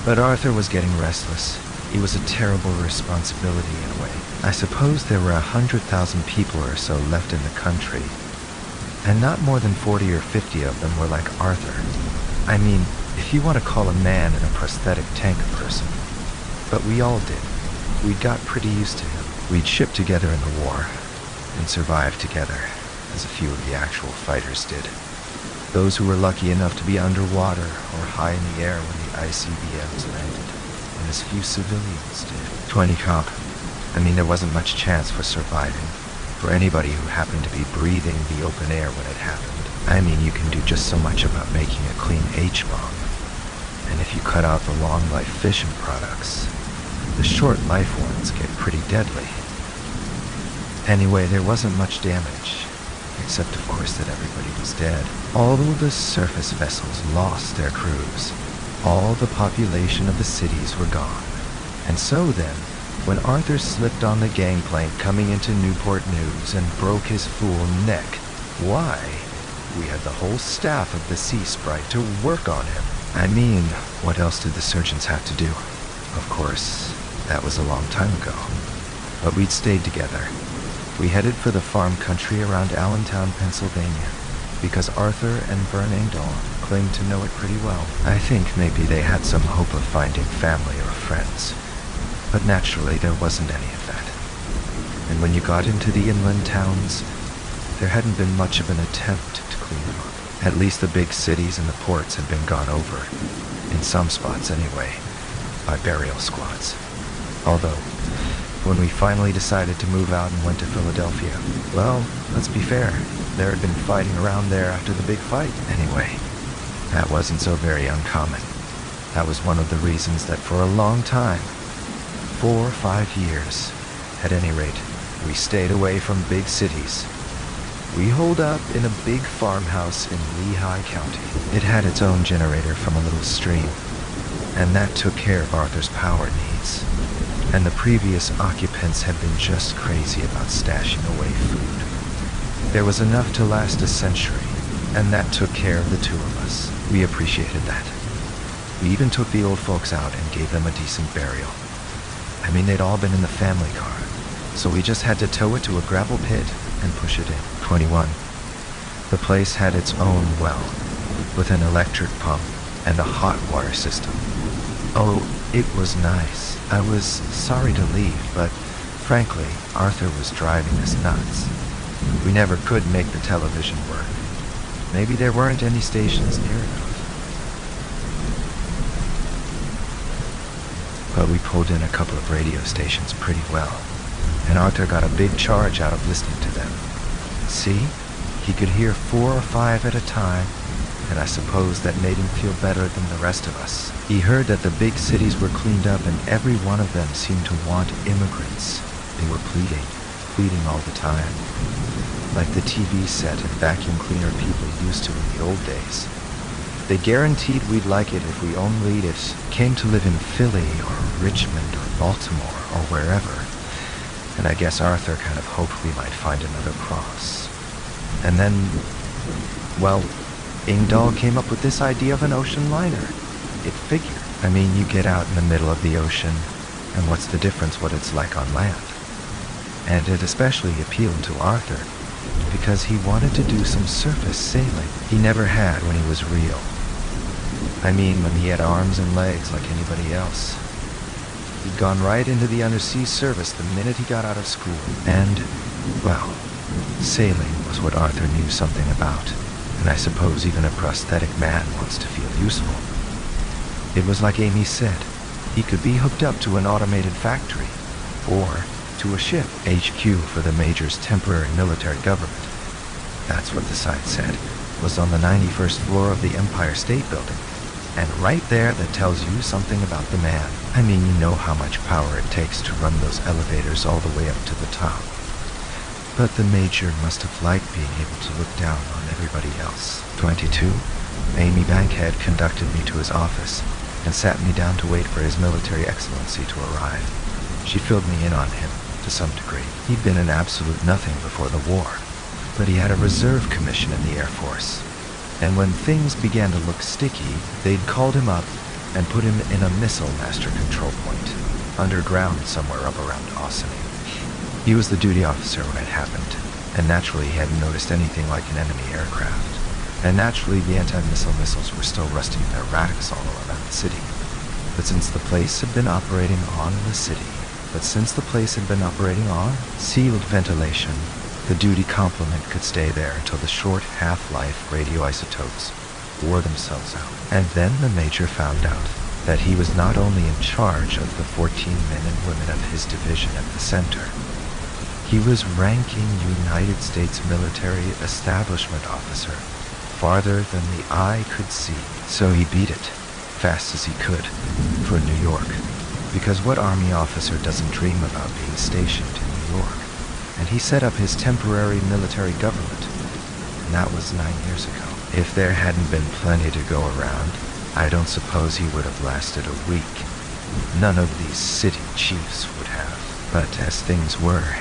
But Arthur was getting restless. It was a terrible responsibility in a way. I suppose there were 100,000 people or so left in the country, and not more than 40 or 50 of them were like Arthur. I mean, if you want to call a man in a prosthetic tank a person. But we all did. We'd got pretty used to him. We'd shipped together in the war, and survived together, as a few of the actual fighters did. Those who were lucky enough to be underwater or high in the air when the ICBMs landed, and as few civilians did. 20 comp. I mean, there wasn't much chance for surviving, for anybody who happened to be breathing the open air when it happened. I mean, you can do just so much about making a clean H-bomb, and if you cut out the long-life fission products, the short-life ones get pretty deadly. Anyway, there wasn't much damage, except of course that everybody was dead. All the surface vessels lost their crews. All the population of the cities were gone. And so then, when Arthur slipped on the gangplank coming into Newport News and broke his fool neck, why, we had the whole staff of the Sea Sprite to work on him. I mean, what else did the surgeons have to do? Of course, that was a long time ago. But we'd stayed together. We headed for the farm country around Allentown, Pennsylvania, because Arthur and Vern Engdahl claimed to know it pretty well. I think maybe they had some hope of finding family or friends, but naturally there wasn't any of that. And when you got into the inland towns, there hadn't been much of an attempt to clean them up. At least the big cities and the ports had been gone over, in some spots anyway, by burial squads. Although, when we finally decided to move out and went to Philadelphia, well, let's be fair, there had been fighting around there after the big fight. Anyway, that wasn't so very uncommon. That was one of the reasons that for a long time, 4 or 5 years, at any rate, we stayed away from big cities. We holed up in a big farmhouse in Lehigh County. It had its own generator from a little stream, and that took care of Arthur's power needs. And the previous occupants had been just crazy about stashing away food. There was enough to last a century, and that took care of the two of us. We appreciated that. We even took the old folks out and gave them a decent burial. I mean, they'd all been in the family car, so we just had to tow it to a gravel pit and push it in. 21. The place had its own well, with an electric pump and a hot water system. Oh, it was nice. I was sorry to leave, but frankly, Arthur was driving us nuts. We never could make the television work. Maybe there weren't any stations near enough. But we pulled in a couple of radio stations pretty well, and Arthur got a big charge out of listening to them. See? He could hear 4 or 5 at a time, and I suppose that made him feel better than the rest of us. He heard that the big cities were cleaned up and every one of them seemed to want immigrants. They were pleading all the time. Like the TV set and vacuum cleaner people used to in the old days. They guaranteed we'd like it if we only came to live in Philly or Richmond or Baltimore or wherever. And I guess Arthur kind of hoped we might find another cross. And then, well, Engdahl came up with this idea of an ocean liner. It figured. I mean, you get out in the middle of the ocean, and what's the difference what it's like on land? And it especially appealed to Arthur, because he wanted to do some surface sailing he never had when he was real. I mean, when he had arms and legs like anybody else. He'd gone right into the undersea service the minute he got out of school. And, well, Sailing was what Arthur knew something about, and I suppose even a prosthetic man wants to feel useful. It was like Amy said, he could be hooked up to an automated factory, or to a ship, HQ for the Major's temporary military government. That's what the sign said, was on the 91st floor of the Empire State Building. And right there that tells you something about the man. I mean, you know how much power it takes to run those elevators all the way up to the top. But the Major must have liked being able to look down on everybody else. 22, Amy Bankhead conducted me to his office and sat me down to wait for His Military Excellency to arrive. She filled me in on him, to some degree. He'd been an absolute nothing before the war, but he had a reserve commission in the Air Force. And when things began to look sticky, they'd called him up and put him in a missile master control point, underground somewhere up around Ossining. He was the duty officer when it happened, and naturally he hadn't noticed anything like an enemy aircraft. And naturally the anti-missile missiles were still rusting their racks all around the city. But since the place had been operating on sealed ventilation, the duty complement could stay there until the short half-life radioisotopes wore themselves out. And then the Major found out that he was not only in charge of the 14 men and women of his division at the center, he was ranking United States military establishment officer farther than the eye could see. So he beat it, fast as he could, for New York. Because what Army officer doesn't dream about being stationed in New York? And he set up his temporary military government, and that was 9 years ago. If there hadn't been plenty to go around, I don't suppose he would have lasted a week. None of these city chiefs would have. But as things were,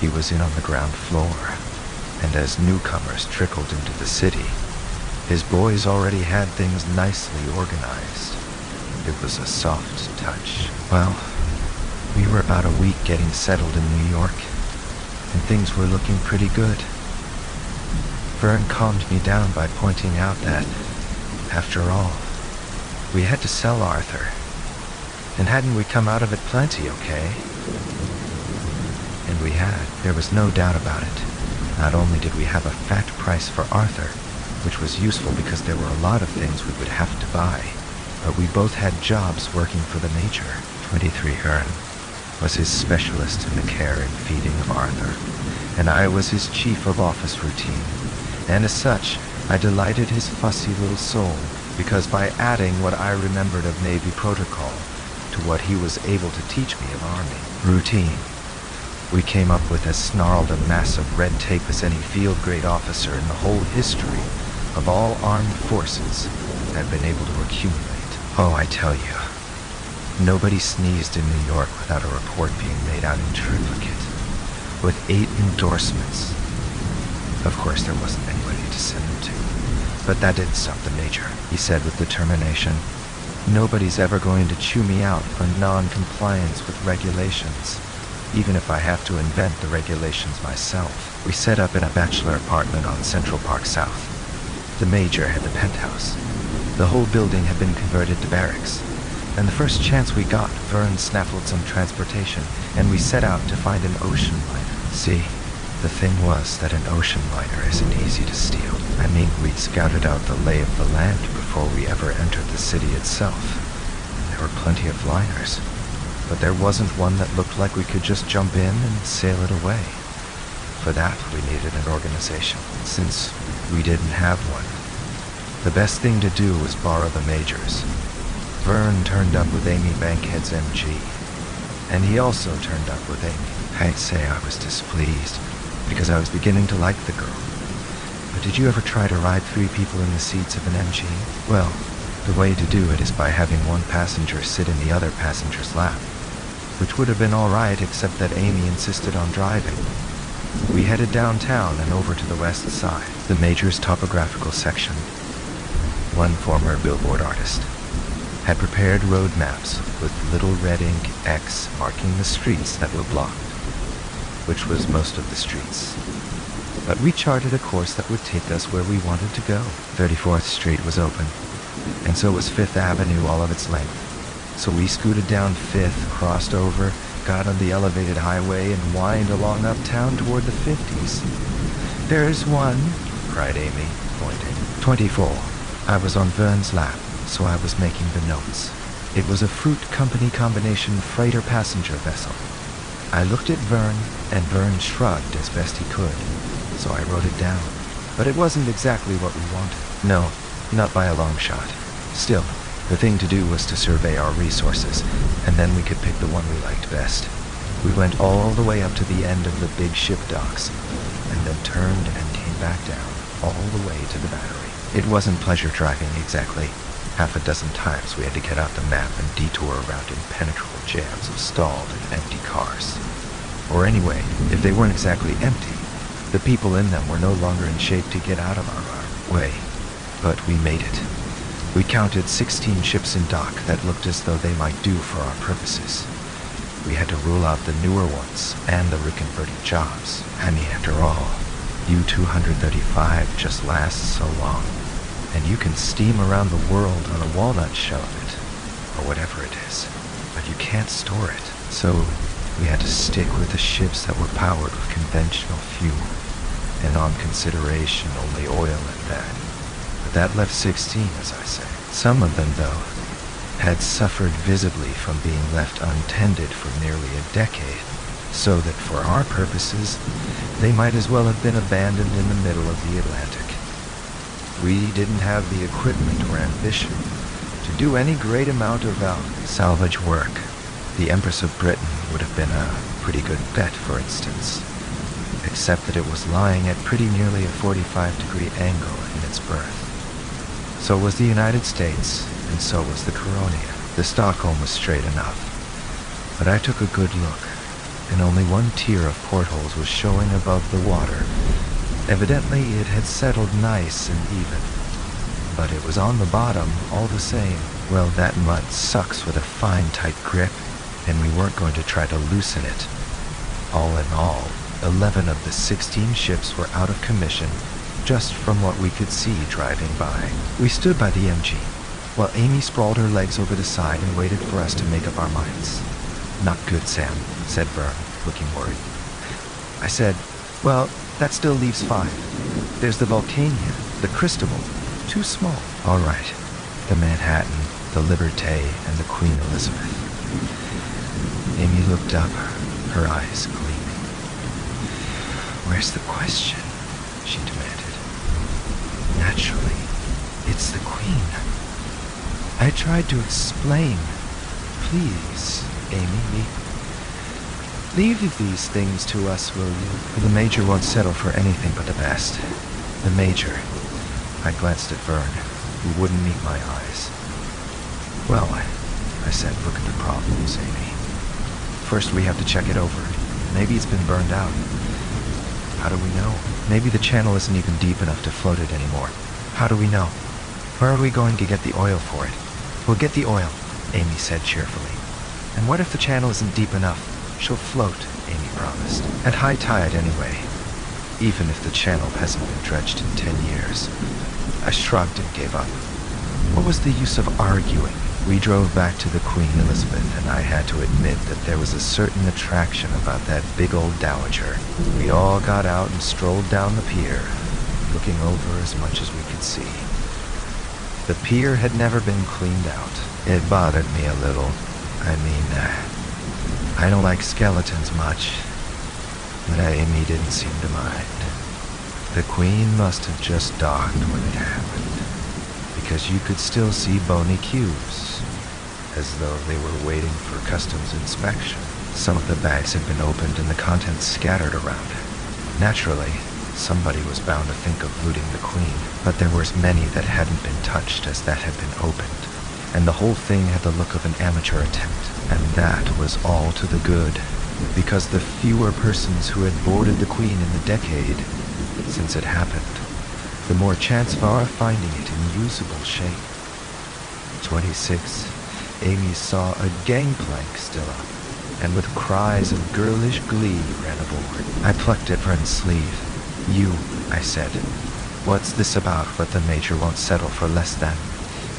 he was in on the ground floor, and as newcomers trickled into the city, his boys already had things nicely organized. It was a soft touch. Well, we were about a week getting settled in New York, and things were looking pretty good. Vern calmed me down by pointing out that, after all, we had to sell Arthur, and hadn't we come out of it plenty, okay? And we had. There was no doubt about it. Not only did we have a fat price for Arthur, which was useful because there were a lot of things we would have to buy, but we both had jobs working for the Major. 23 Hearn was his specialist in the care and feeding of Arthur, and I was his chief of office routine. And as such, I delighted his fussy little soul, because by adding what I remembered of Navy protocol to what he was able to teach me of Army routine, we came up with as snarled a mass of red tape as any field-grade officer in the whole history of all armed forces had been able to accumulate. Oh, I tell you, nobody sneezed in New York without a report being made out in triplicate, with 8 endorsements. Of course, there wasn't anybody to send them to, but that didn't stop the Major, he said with determination. Nobody's ever going to chew me out for non-compliance with regulations, even if I have to invent the regulations myself. We set up in a bachelor apartment on Central Park South. The Major had the penthouse. The whole building had been converted to barracks, and the first chance we got, Vern snaffled some transportation, and we set out to find an ocean liner. See, the thing was that an ocean liner isn't easy to steal. I mean, we'd scouted out the lay of the land before we ever entered the city itself. There were plenty of liners, but there wasn't one that looked like we could just jump in and sail it away. For that, we needed an organization. Since we didn't have one, the best thing to do was borrow the Major's. Vern turned up with Amy Bankhead's MG, and he also turned up with Amy. I'd say I was displeased, because I was beginning to like the girl. But did you ever try to ride 3 people in the seats of an MG? Well, the way to do it is by having one passenger sit in the other passenger's lap, which would have been all right except that Amy insisted on driving. We headed downtown and over to the west side, the Major's topographical section. One former billboard artist had prepared road maps with little red ink X marking the streets that were blocked, which was most of the streets. But we charted a course that would take us where we wanted to go. 34th Street was open, and so was 5th Avenue all of its length. So we scooted down 5th, crossed over, got on the elevated highway and whined along uptown toward the 50s. "There's one," cried Amy, pointing. 24. I was on Vern's lap, so I was making the notes. It was a fruit company combination freighter-passenger vessel. I looked at Vern, and Vern shrugged as best he could, so I wrote it down. But it wasn't exactly what we wanted. No, not by a long shot. Still, the thing to do was to survey our resources, and then we could pick the one we liked best. We went all the way up to the end of the big ship docks, and then turned and came back down, all the way to the battery. It wasn't pleasure driving exactly. Half a dozen times we had to get out the map and detour around impenetrable jams of stalled and empty cars. Or anyway, if they weren't exactly empty, the people in them were no longer in shape to get out of our way. But we made it. We counted 16 ships in dock that looked as though they might do for our purposes. We had to rule out the newer ones and the reconverting jobs. I mean, after all, U-235 just lasts so long, and you can steam around the world on a walnut shell of it, or whatever it is, but you can't store it. So we had to stick with the ships that were powered with conventional fuel, and on consideration only oil and that. But that left 16, as I say. Some of them, though, had suffered visibly from being left untended for nearly a decade, so that for our purposes, they might as well have been abandoned in the middle of the Atlantic. We didn't have the equipment or ambition to do any great amount of salvage work. The Empress of Britain would have been a pretty good bet, for instance, except that it was lying at pretty nearly a 45-degree angle in its berth. So was the United States, and so was the Coronia. The Stockholm was straight enough, but I took a good look, and only one tier of portholes was showing above the water. Evidently it had settled nice and even, but it was on the bottom all the same. Well, that mud sucks with a fine, tight grip, and we weren't going to try to loosen it. All in all, 11 of the 16 ships were out of commission, just from what we could see driving by. We stood by the MG, while Amy sprawled her legs over the side and waited for us to make up our minds. "Not good, Sam," said Vern, looking worried. I said, "Well, that still leaves 5. There's the Vulcania, the Cristobal, too small." "All right, the Manhattan, the Liberté, and the Queen Elizabeth." Amy looked up, her eyes gleaming. "Where's the question?" she demanded. "Naturally, it's the Queen." I tried to explain. "Please, Amy, leave these things to us, will you? The Major won't settle for anything but the best." The Major. I glanced at Vern, who wouldn't meet my eyes. "Well," I said, "look at the problems, Amy. First, we have to check it over. Maybe it's been burned out. How do we know? Maybe the channel isn't even deep enough to float it anymore. How do we know? Where are we going to get the oil for it?" "We'll get the oil," Amy said cheerfully. "And what if the channel isn't deep enough? She'll float," Amy promised. "At high tide, anyway. Even if the channel hasn't been dredged in 10 years. I shrugged and gave up. What was the use of arguing? We drove back to the Queen Elizabeth, and I had to admit that there was a certain attraction about that big old dowager. We all got out and strolled down the pier, looking over as much as we could see. The pier had never been cleaned out. It bothered me a little. I don't like skeletons much, but Amy didn't seem to mind. The Queen must have just docked when it happened, because you could still see bony queues, as though they were waiting for customs inspection. Some of the bags had been opened and the contents scattered around. Naturally, somebody was bound to think of looting the Queen, but there were as many that hadn't been touched as that had been opened, and the whole thing had the look of an amateur attempt. And that was all to the good, because the fewer persons who had boarded the Queen in the decade since it happened, the more chance of our finding it in usable shape. 26, Amy saw a gangplank still up, and with cries of girlish glee ran aboard. I plucked at Vern's sleeve. "You," I said, "what's this about what the Major won't settle for less than?"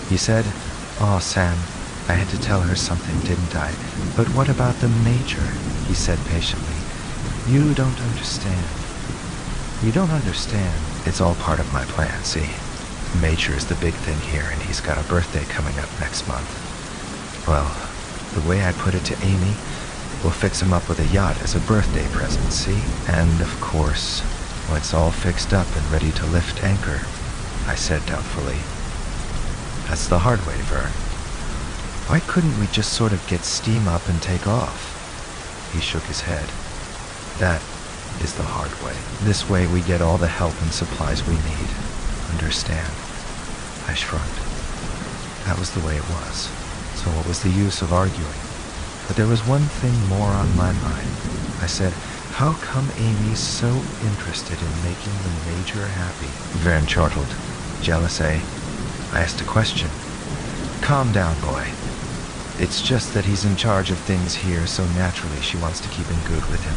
He said, "Aw, Sam, I had to tell her something, didn't I? But what about the Major? He said patiently. You don't understand. You don't understand. It's all part of my plan, see? Major is the big thing here, and he's got a birthday coming up next month. Well, the way I put it to Amy, we'll fix him up with a yacht as a birthday present, see? And, of course, when it's all fixed up and ready to lift anchor, I said doubtfully. That's the hard way, Vern. Why couldn't we just sort of get steam up and take off? He shook his head. That is the hard way. This way we get all the help and supplies we need. Understand? I shrugged. That was the way it was. So what was the use of arguing? But there was one thing more on my mind. I said, how come Amy's so interested in making the Major happy? Vern chortled. Jealous, eh? I asked a question. Calm down, boy. It's just that he's in charge of things here, so naturally she wants to keep in good with him.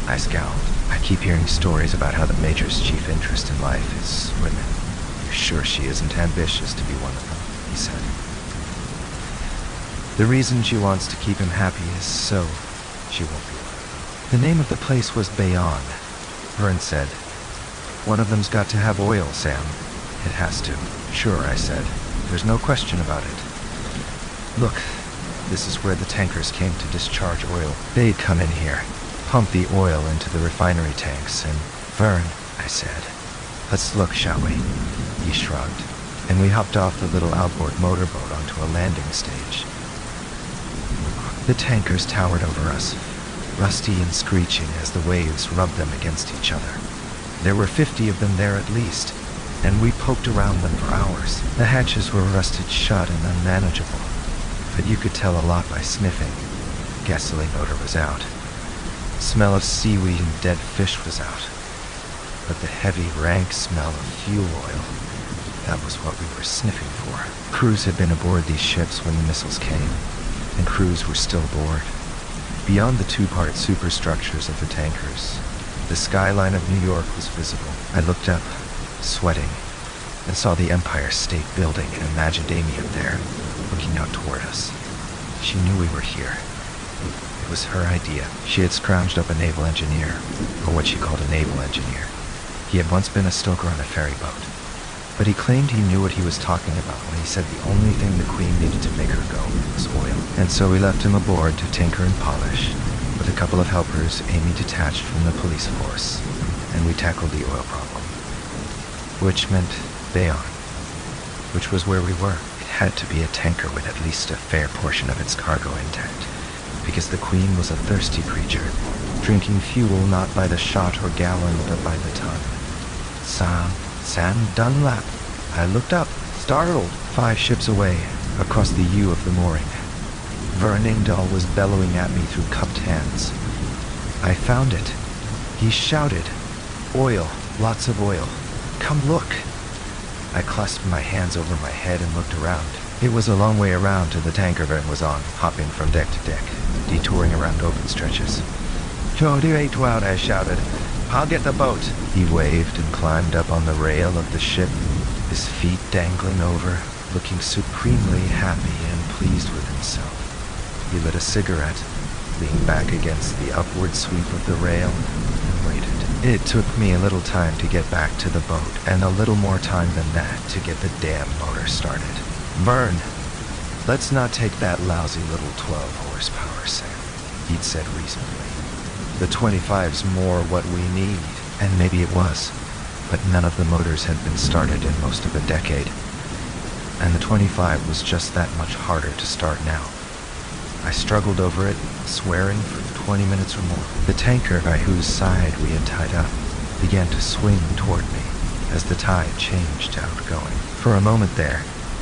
I scowled. I keep hearing stories about how the Major's chief interest in life is women. You're sure she isn't ambitious to be one of them? He said. The reason she wants to keep him happy is so she won't be one of them. The name of the place was Bayonne, Vern said. One of them's got to have oil, Sam. It has to. Sure, I said. There's no question about it. Look, this is where the tankers came to discharge oil. They'd come in here, pump the oil into the refinery tanks, and Vern, I said, let's look, shall we? He shrugged, and we hopped off the little outboard motorboat onto a landing stage. The tankers towered over us, rusty and screeching as the waves rubbed them against each other. There were 50 of them there at least, and we poked around them for hours. The hatches were rusted shut and unmanageable, but you could tell a lot by sniffing. Gasoline odor was out. Smell of seaweed and dead fish was out. But the heavy, rank smell of fuel oil, that was what we were sniffing for. Crews had been aboard these ships when the missiles came, and crews were still aboard. Beyond the two-part superstructures of the tankers, the skyline of New York was visible. I looked up, sweating, and saw the Empire State Building and imagined Amy up there, looking out toward us. She knew we were here. It was her idea. She had scrounged up a naval engineer, or what she called a naval engineer. He had once been a stoker on a ferry boat, but he claimed he knew what he was talking about when he said the only thing the Queen needed to make her go was oil. And so we left him aboard to tinker and polish, with a couple of helpers Amy detached from the police force, and we tackled the oil problem. Which meant Bayonne, which was where we were. It had to be a tanker with at least a fair portion of its cargo intact, because the Queen was a thirsty creature, drinking fuel not by the shot or gallon, but by the ton. Sam Dunlap. I looked up, startled. 5 ships away, across the U of the mooring. Vern Ingdahl was bellowing at me through cupped hands. I found it. He shouted, "Oil, lots of oil. Come look." I clasped my hands over my head and looked around. It was a long way around to the tanker Vern was on, hopping from deck to deck, detouring around open stretches. "Jody ain't out," I shouted. "I'll get the boat." He waved and climbed up on the rail of the ship, his feet dangling over, looking supremely happy and pleased with himself. He lit a cigarette, leaned back against the upward sweep of the rail, and waited. It took me a little time to get back to the boat, and a little more time than that to get the damn motor started. "Vern, let's not take that lousy little 12 horsepower, Sam," he'd said reasonably. "The 25's more what we need." And maybe it was, but none of the motors had been started in most of a decade. And the 25 was just that much harder to start now. I struggled over it, swearing for 20 minutes or more. The tanker by whose side we had tied up began to swing toward me as the tide changed outgoing. For a moment there,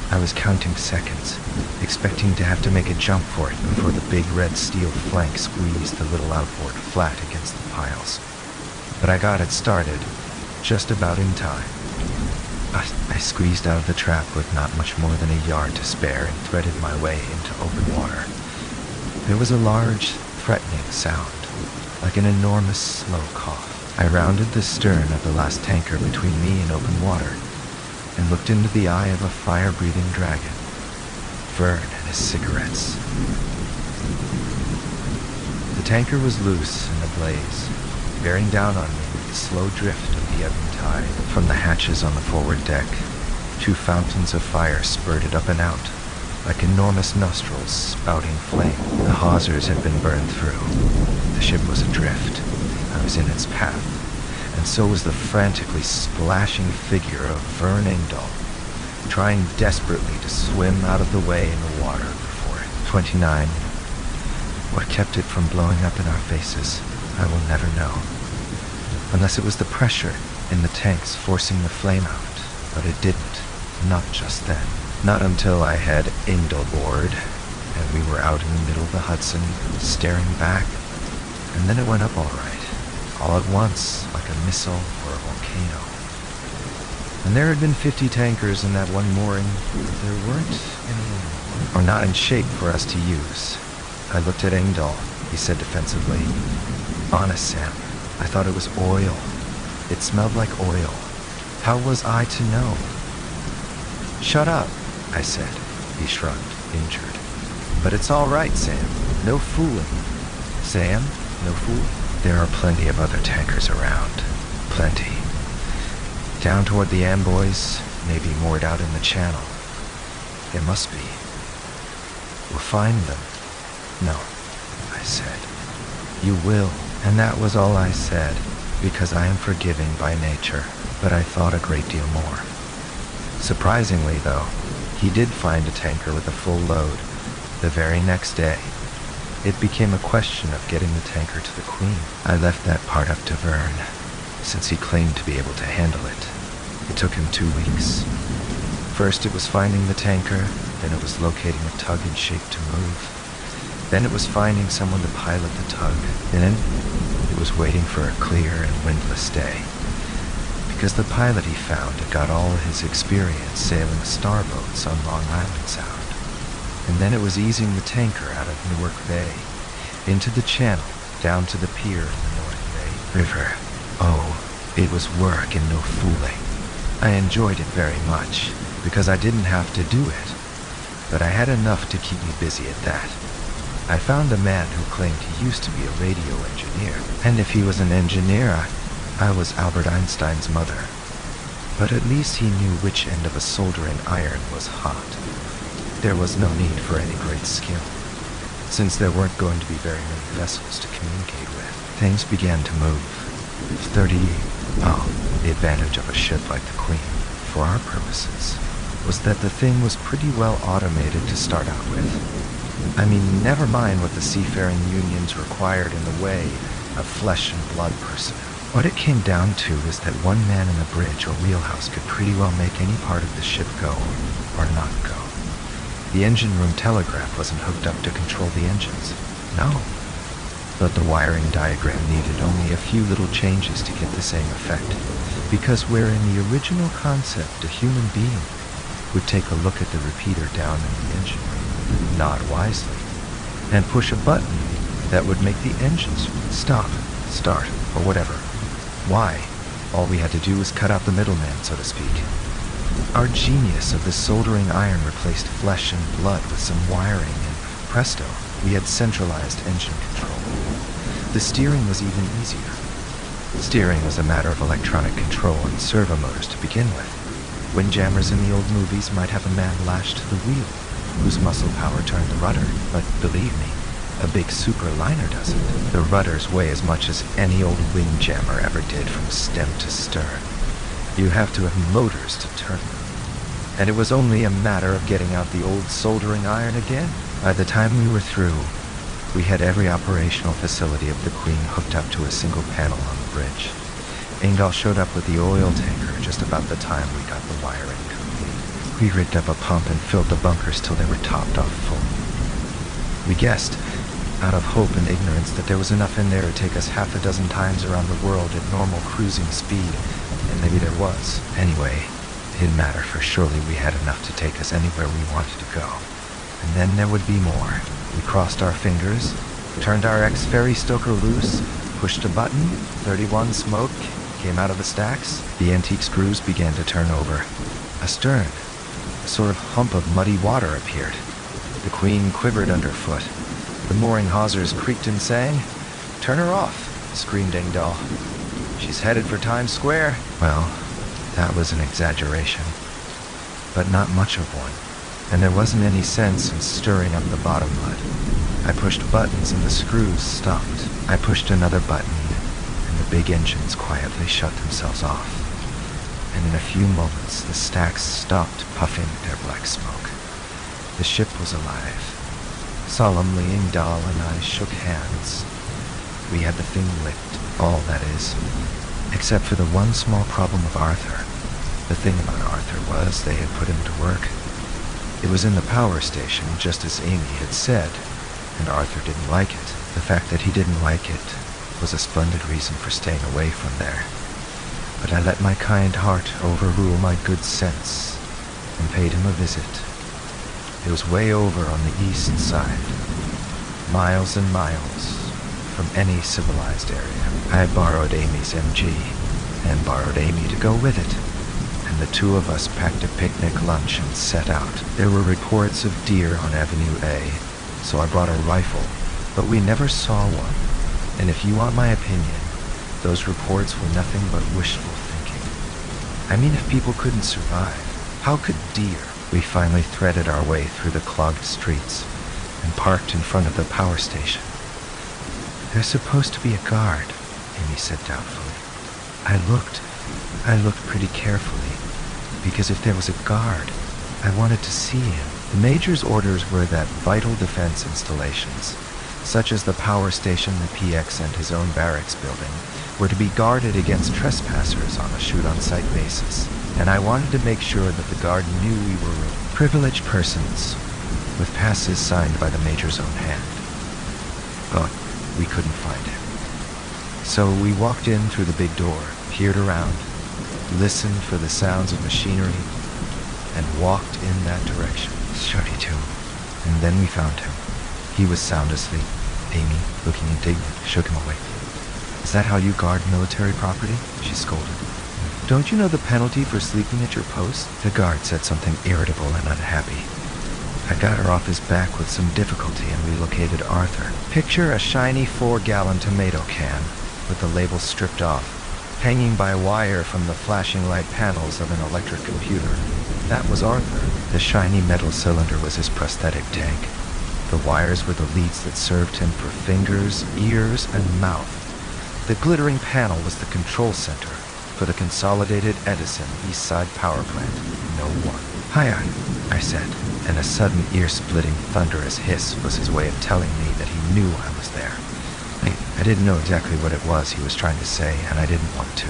I was counting seconds, expecting to have to make a jump for it before the big red steel flank squeezed the little outboard flat against the piles. But I got it started, just about in time. I squeezed out of the trap with not much more than a yard to spare and threaded my way into open water. There was a large, threatening sound, like an enormous slow cough. I rounded the stern of the last tanker between me and open water, and looked into the eye of a fire-breathing dragon. Vern and his cigarettes. The tanker was loose and ablaze, bearing down on me with the slow drift of the ebbing tide. From the hatches on the forward deck, two fountains of fire spurted up and out, like enormous nostrils spouting flame. The hawsers had been burned through. The ship was adrift. I was in its path, and so was the frantically splashing figure of Vern Engdahl, trying desperately to swim out of the way in the water before it. 29. What kept it from blowing up in our faces, I will never know. Unless it was the pressure in the tanks forcing the flame out, but it didn't. Not just then. Not until I had Engdahl aboard, and we were out in the middle of the Hudson, staring back. And then it went up all right, all at once, like a missile or a volcano. And there had been 50 tankers in that one mooring, but there weren't any anymore, or not in shape for us to use. I looked at Engdahl. He said defensively, "Honest, Sam, I thought it was oil. It smelled like oil. How was I to know?" "Shut up," I said. He shrugged, injured. "But it's all right, Sam. No fooling." "Sam? No fool?" "There are plenty of other tankers around. Plenty. Down toward the Amboys, maybe moored out in the channel. There must be. We'll find them." "No," I said. "You will." And that was all I said, because I am forgiving by nature, but I thought a great deal more. Surprisingly, though, he did find a tanker with a full load the very next day. It became a question of getting the tanker to the Queen. I left that part up to Vern, since he claimed to be able to handle it. It took him 2 weeks. First it was finding the tanker, then it was locating a tug in shape to move. Then it was finding someone to pilot the tug. And then it was waiting for a clear and windless day. Because the pilot he found had got all his experience sailing starboats on Long Island Sound. And then it was easing the tanker out of Newark Bay, into the channel, down to the pier in the North Bay River. Oh, it was work and no fooling. I enjoyed it very much, because I didn't have to do it. But I had enough to keep me busy at that. I found a man who claimed he used to be a radio engineer, and if he was an engineer, I was Albert Einstein's mother. But at least he knew which end of a soldering iron was hot. There was no need for any great skill, since there weren't going to be very many vessels to communicate with. Things began to move. The advantage of a ship like the Queen, for our purposes, was that the thing was pretty well automated to start out with. I mean, never mind what the seafaring unions required in the way of flesh and blood personnel. What it came down to is that one man in the bridge or wheelhouse could pretty well make any part of the ship go or not go. The engine room telegraph wasn't hooked up to control the engines. No. But the wiring diagram needed only a few little changes to get the same effect, because where in the original concept a human being would take a look at the repeater down in the engine room, nod wisely, and push a button that would make the engines stop, start, or whatever. Why? All we had to do was cut out the middleman, so to speak. Our genius of the soldering iron replaced flesh and blood with some wiring, and presto, we had centralized engine control. The steering was even easier. Steering was a matter of electronic control and servo motors to begin with. Windjammers in the old movies might have a man lashed to the wheel, whose muscle power turned the rudder, but believe me, a big super liner doesn't. The rudders weigh as much as any old windjammer ever did from stem to stern. You have to have motors to turn them. And it was only a matter of getting out the old soldering iron again. By the time we were through, we had every operational facility of the Queen hooked up to a single panel on the bridge. Engdahl showed up with the oil tanker just about the time we got the wiring complete. We rigged up a pump and filled the bunkers till they were topped off full. We guessed, out of hope and ignorance, that there was enough in there to take us half a dozen times around the world at normal cruising speed, and maybe there was. Anyway, it didn't matter, for surely we had enough to take us anywhere we wanted to go. And then there would be more. We crossed our fingers, turned our ex-ferry stoker loose, pushed a button, 31 smoke came out of the stacks. The antique screws began to turn over. Astern, a sort of hump of muddy water appeared. The queen quivered underfoot. The mooring hawsers creaked and sang. "Turn her off," screamed Ingdal. "She's headed for Times Square." Well, that was an exaggeration, but not much of one, and there wasn't any sense in stirring up the bottom mud. I pushed buttons and the screws stopped. I pushed another button, and the big engines quietly shut themselves off. And in a few moments, the stacks stopped puffing their black smoke. The ship was alive. Solemnly, Ingdal and I shook hands. We had the thing licked, all that is, except for the one small problem of Arthur. The thing about Arthur was they had put him to work. It was in the power station, just as Amy had said, and Arthur didn't like it. The fact that he didn't like it was a splendid reason for staying away from there. But I let my kind heart overrule my good sense and paid him a visit. It was way over on the east side, miles and miles from any civilized area. I borrowed Amy's MG and borrowed Amy to go with it, and the two of us packed a picnic lunch and set out. There were reports of deer on Avenue A, so I brought a rifle, but we never saw one. And if you want my opinion, those reports were nothing but wishful thinking. I mean, if people couldn't survive, how could deer? We finally threaded our way through the clogged streets and parked in front of the power station. "There's supposed to be a guard," Amy said doubtfully. I looked pretty carefully, because if there was a guard, I wanted to see him. The major's orders were that vital defense installations, such as the power station, the PX, and his own barracks building, were to be guarded against trespassers on a shoot-on-sight basis, and I wanted to make sure that the guard knew we were privileged persons with passes signed by the major's own hand. But we couldn't find him. So we walked in through the big door, peered around, listened for the sounds of machinery, and walked in that direction. Shuddy too. And then we found him. He was sound asleep. Amy, looking indignant, shook him awake. "Is that how you guard military property?" she scolded. "Don't you know the penalty for sleeping at your post?" The guard said something irritable and unhappy. I got her off his back with some difficulty and we located Arthur. Picture a shiny 4-gallon tomato can with the label stripped off, hanging by wire from the flashing light panels of an electric computer. That was Arthur. The shiny metal cylinder was his prosthetic tank. The wires were the leads that served him for fingers, ears, and mouth. The glittering panel was the control center for the Consolidated Edison East Side Power Plant. No one. "Hiya," I said, and a sudden ear-splitting thunderous hiss was his way of telling me that he knew I was there. I didn't know exactly what it was he was trying to say, and I didn't want to.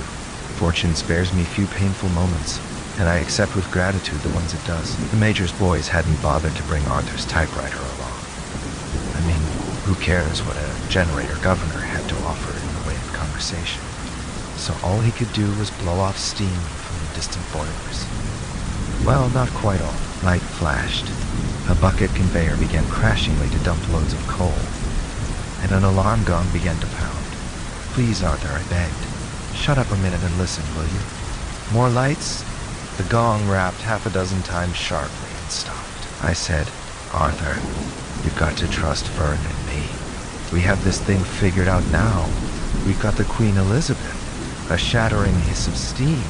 Fortune spares me few painful moments, and I accept with gratitude the ones it does. The Major's boys hadn't bothered to bring Arthur's typewriter along. I mean, who cares what a generator governor had to offer in the way of conversation? So all he could do was blow off steam from the distant boilers. Well, not quite all. Light flashed. A bucket conveyor began crashingly to dump loads of coal, and an alarm gong began to pound. "Please, Arthur," I begged. "Shut up a minute and listen, will you?" "More lights?" The gong rapped half a dozen times sharply and stopped. I said, "Arthur, you've got to trust Vern and me. We have this thing figured out now. We've got the Queen Elizabeth, a shattering hiss of steam,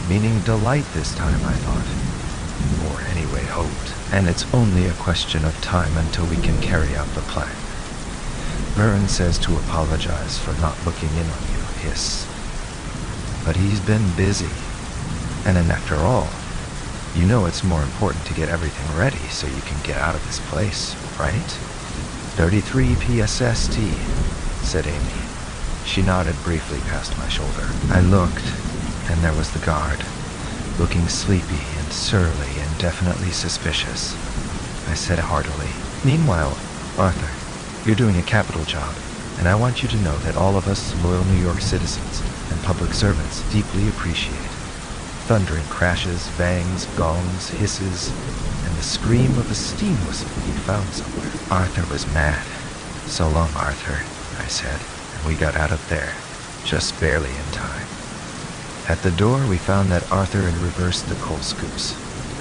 meaning delight this time, I thought. Or anyway hoped. And it's only a question of time until we can carry out the plan. Vern says to apologize for not looking in on you, hiss. But he's been busy. And then after all, you know it's more important to get everything ready so you can get out of this place, right? 33 PSST, said Amy. She nodded briefly past my shoulder. I looked, and there was the guard, looking sleepy and surly and definitely suspicious. I said heartily, "Meanwhile, Arthur, you're doing a capital job, and I want you to know that all of us loyal New York citizens and public servants deeply appreciate it." Thundering crashes, bangs, gongs, hisses, and the scream of a steam whistle we found somewhere. Arthur was mad. "So long, Arthur," I said, and we got out of there, just barely in time. At the door, we found that Arthur had reversed the coal scoops.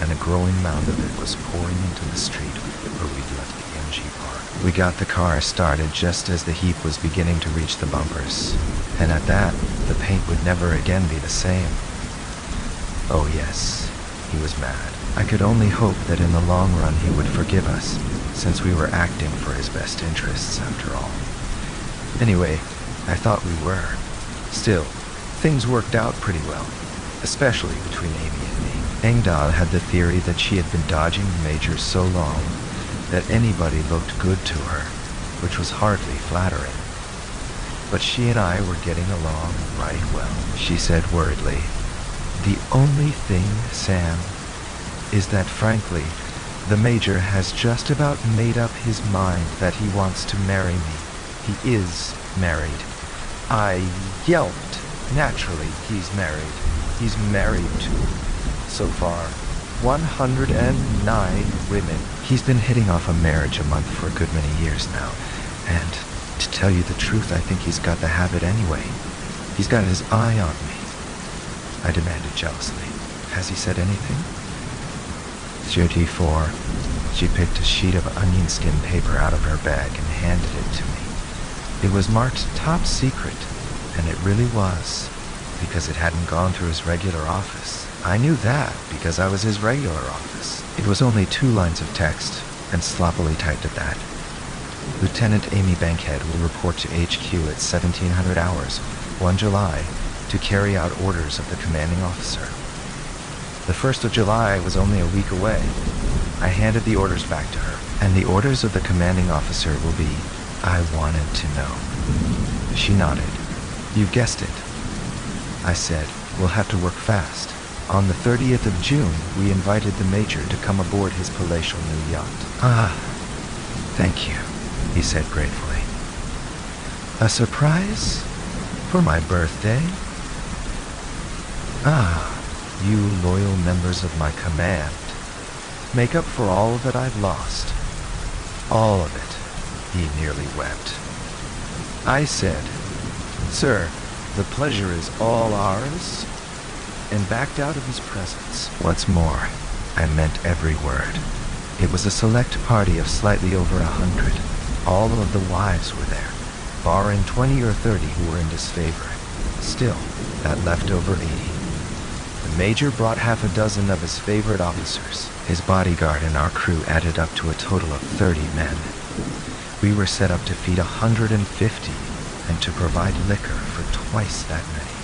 and a growing mound of it was pouring into the street where we'd left the MG park. We got the car started just as the heap was beginning to reach the bumpers, and at that, the paint would never again be the same. Oh yes, he was mad. I could only hope that in the long run he would forgive us, since we were acting for his best interests after all. Anyway, I thought we were. Still, things worked out pretty well, especially between Amy and me. Engdahl had the theory that she had been dodging the Major so long that anybody looked good to her, which was hardly flattering. But she and I were getting along right well. She said worriedly, "The only thing, Sam, is that frankly, the Major has just about made up his mind that he wants to marry me. He is married." I yelped. Naturally, he's married. He's married to, so far, 109 women. He's been hitting off a marriage a month for a good many years now, and to tell you the truth, I think he's got the habit anyway. He's got his eye on me. I demanded jealously. Has he said anything? 34. She picked a sheet of onion skin paper out of her bag and handed it to me. It was marked top secret, and it really was, because it hadn't gone through his regular office. I knew that because I was his regular office. It was only 2 lines of text, and sloppily typed at that. Lieutenant Amy Bankhead will report to HQ at 1700 hours, 1 July, to carry out orders of the commanding officer. The 1st of July was only a week away. I handed the orders back to her, and the orders of the commanding officer will be, "I wanted to know." She nodded. "You guessed it." I said, "We'll have to work fast." On the 30th of June, we invited the Major to come aboard his palatial new yacht. "Ah, thank you," he said gratefully. "A surprise? For my birthday?" "Ah, you loyal members of my command. Make up for all that I've lost. All of it." He nearly wept. I said, "Sir, the pleasure is all ours," and backed out of his presence. What's more, I meant every word. It was a select party of slightly over 100. All of the wives were there, barring 20 or 30 who were in disfavor. Still, that left over 80. The Major brought half a dozen of his favorite officers. His bodyguard and our crew added up to a total of 30 men. We were set up to feed 150 and to provide liquor for twice that many.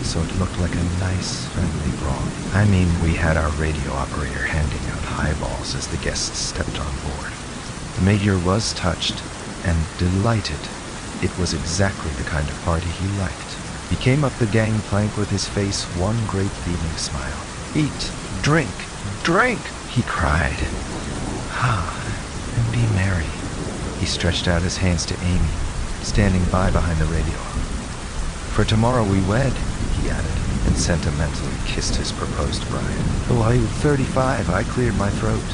So it looked like a nice, friendly brawl. I mean, we had our radio operator handing out highballs as the guests stepped on board. The Major was touched and delighted. It was exactly the kind of party he liked. He came up the gangplank with his face one great beaming smile. "Eat, drink, drink!" he cried. "Ah, and be merry." He stretched out his hands to Amy, standing by behind the radio. "For tomorrow we wed," he added, and sentimentally kissed his proposed bride. "Oh, I'm 35, I cleared my throat.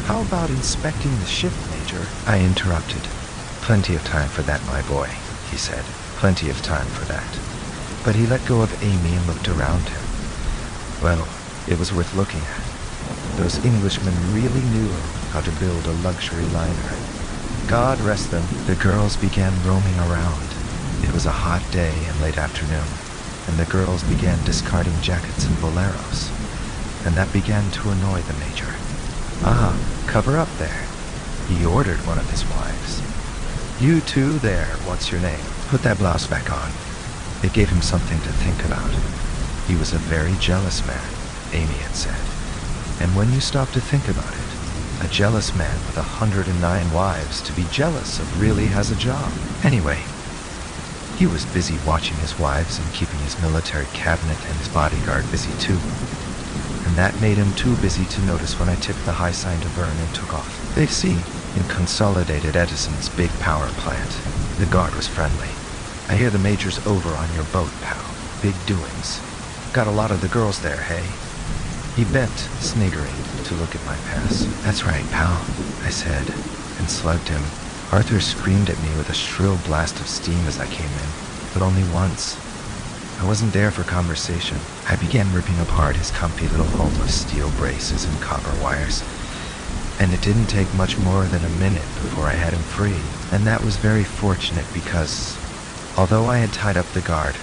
How about inspecting the ship, Major?" I interrupted. "Plenty of time for that, my boy," he said. "Plenty of time for that." But he let go of Amy and looked around him. Well, it was worth looking at. Those Englishmen really knew how to build a luxury liner. God rest them, the girls began roaming around. It was a hot day and late afternoon, and the girls began discarding jackets and boleros. And that began to annoy the Major. "Ah, cover up there," he ordered one of his wives. "You two there, what's your name? Put that blouse back on." It gave him something to think about. He was a very jealous man, Amy had said. And when you stop to think about it, a jealous man with 109 wives to be jealous of really has a job. Anyway, he was busy watching his wives and keeping his military cabinet and his bodyguard busy too. And that made him too busy to notice when I tipped the high sign to Vern and took off. They see, in Consolidated Edison's big power plant. The guard was friendly. "I hear the Major's over on your boat, pal. Big doings. Got a lot of the girls there, hey?" He bent, sniggering, to look at my pass. "That's right, pal," I said, and slugged him. Arthur screamed at me with a shrill blast of steam as I came in, but only once. I wasn't there for conversation. I began ripping apart his comfy little home of steel braces and copper wires. And it didn't take much more than a minute before I had him free. And that was very fortunate because, although I had tied up the guard,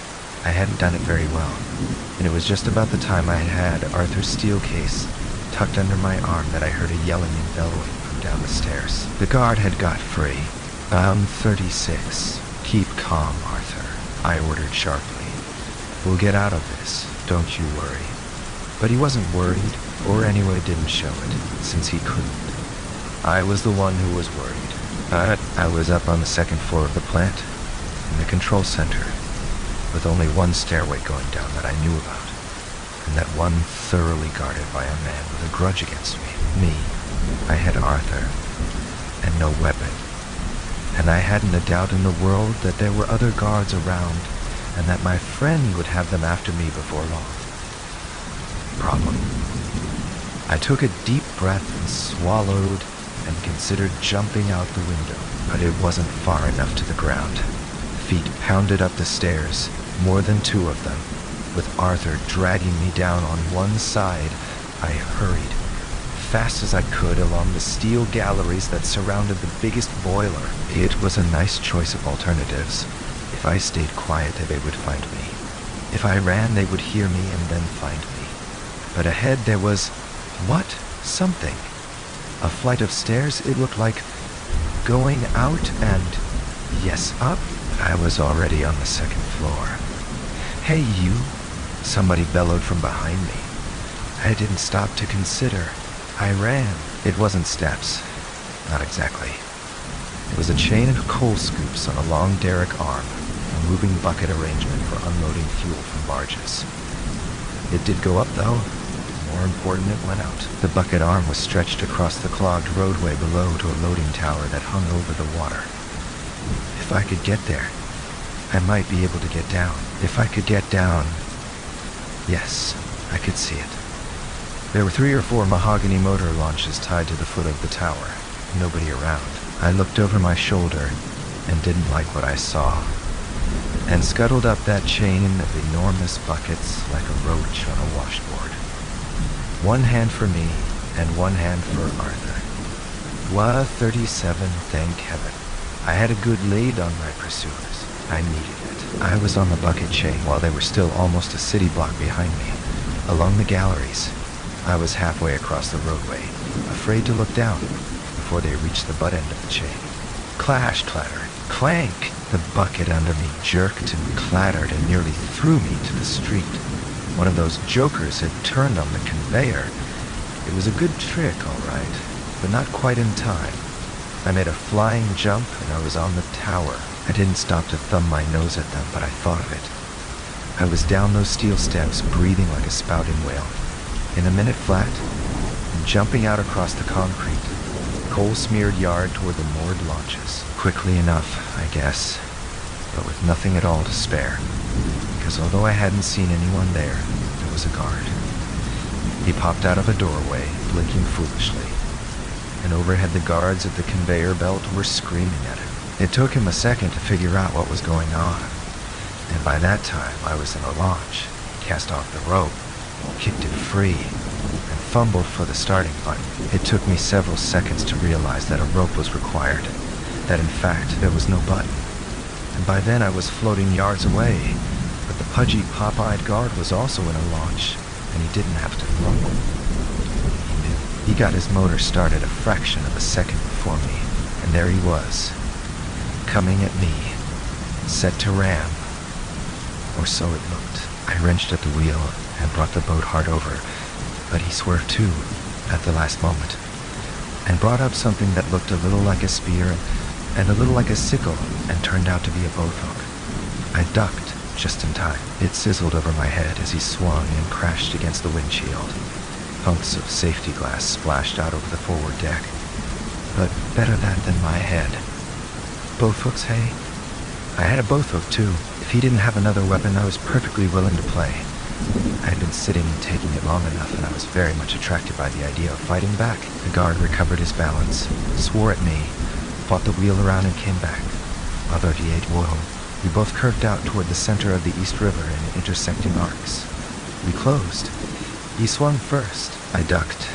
I hadn't done it very well. And it was just about the time I had Arthur's steel case tucked under my arm that I heard a yelling and bellowing from down the stairs. The guard had got free. Bound 36. Keep calm, Arthur, I ordered sharply. We'll get out of this, don't you worry. But he wasn't worried, or anyway didn't show it, since he couldn't. I was the one who was worried. I was up on the second floor of the plant, in the control center, with only one stairway going down that I knew about, and that one thoroughly guarded by a man with a grudge against me. I had Arthur, and no weapon. And I hadn't a doubt in the world that there were other guards around, and that my friend would have them after me before long. Problem. I took a deep breath and swallowed and considered jumping out the window, but it wasn't far enough to the ground. Feet pounded up the stairs, more than two of them. With Arthur dragging me down on one side, I hurried, fast as I could, along the steel galleries that surrounded the biggest boiler. It was a nice choice of alternatives. If I stayed quiet, they would find me. If I ran, they would hear me and then find me. But ahead there was, what? Something. A flight of stairs, it looked like, going out and, yes, up. I was already on the second floor. Hey, you, somebody bellowed from behind me. I didn't stop to consider. I ran. It wasn't steps. Not exactly. It was a chain of coal scoops on a long derrick arm, a moving bucket arrangement for unloading fuel from barges. It did go up, though. More important, it went out. The bucket arm was stretched across the clogged roadway below to a loading tower that hung over the water. If I could get there, I might be able to get down. If I could get down... Yes, I could see it. There were 3 or 4 mahogany motor launches tied to the foot of the tower. Nobody around. I looked over my shoulder and didn't like what I saw, and scuttled up that chain of enormous buckets like a roach on a washboard. One hand for me and one hand for Arthur. Wa 37, thank heaven. I had a good lead on my pursuers. I needed it. I was on the bucket chain while they were still almost a city block behind me. Along the galleries, I was halfway across the roadway, afraid to look down before they reached the butt end of the chain. Clash, clatter, clank! The bucket under me jerked and clattered and nearly threw me to the street. One of those jokers had turned on the conveyor. It was a good trick, all right, but not quite in time. I made a flying jump and I was on the tower. I didn't stop to thumb my nose at them, but I thought of it. I was down those steel steps, breathing like a spouting whale. In a minute flat, and jumping out across the concrete, coal-smeared yard toward the moored launches. Quickly enough, I guess, but with nothing at all to spare, because although I hadn't seen anyone there was a guard. He popped out of a doorway, blinking foolishly, and overhead the guards at the conveyor belt were screaming at him. It took him a second to figure out what was going on, and by that time I was in a launch, cast off the rope, kicked it free, and fumbled for the starting button. It took me several seconds to realize that a rope was required, that in fact there was no button. And by then I was floating yards away, but the pudgy, pop-eyed guard was also in a launch, and he didn't have to fumble. He knew. He got his motor started a fraction of a second before me, and there he was, coming at me, set to ram, or so it looked. I wrenched at the wheel and brought the boat hard over, but he swerved too, at the last moment, and brought up something that looked a little like a spear and a little like a sickle and turned out to be a boat hook. I ducked just in time. It sizzled over my head as he swung and crashed against the windshield. Hunks of safety glass splashed out over the forward deck. But better that than my head. Both hooks, hey? I had a both hook too. If he didn't have another weapon, I was perfectly willing to play. I had been sitting and taking it long enough, and I was very much attracted by the idea of fighting back. The guard recovered his balance, swore at me, fought the wheel around and came back. Mother he ate woe. We both curved out toward the center of the East River in intersecting arcs. We closed. He swung first. I ducked,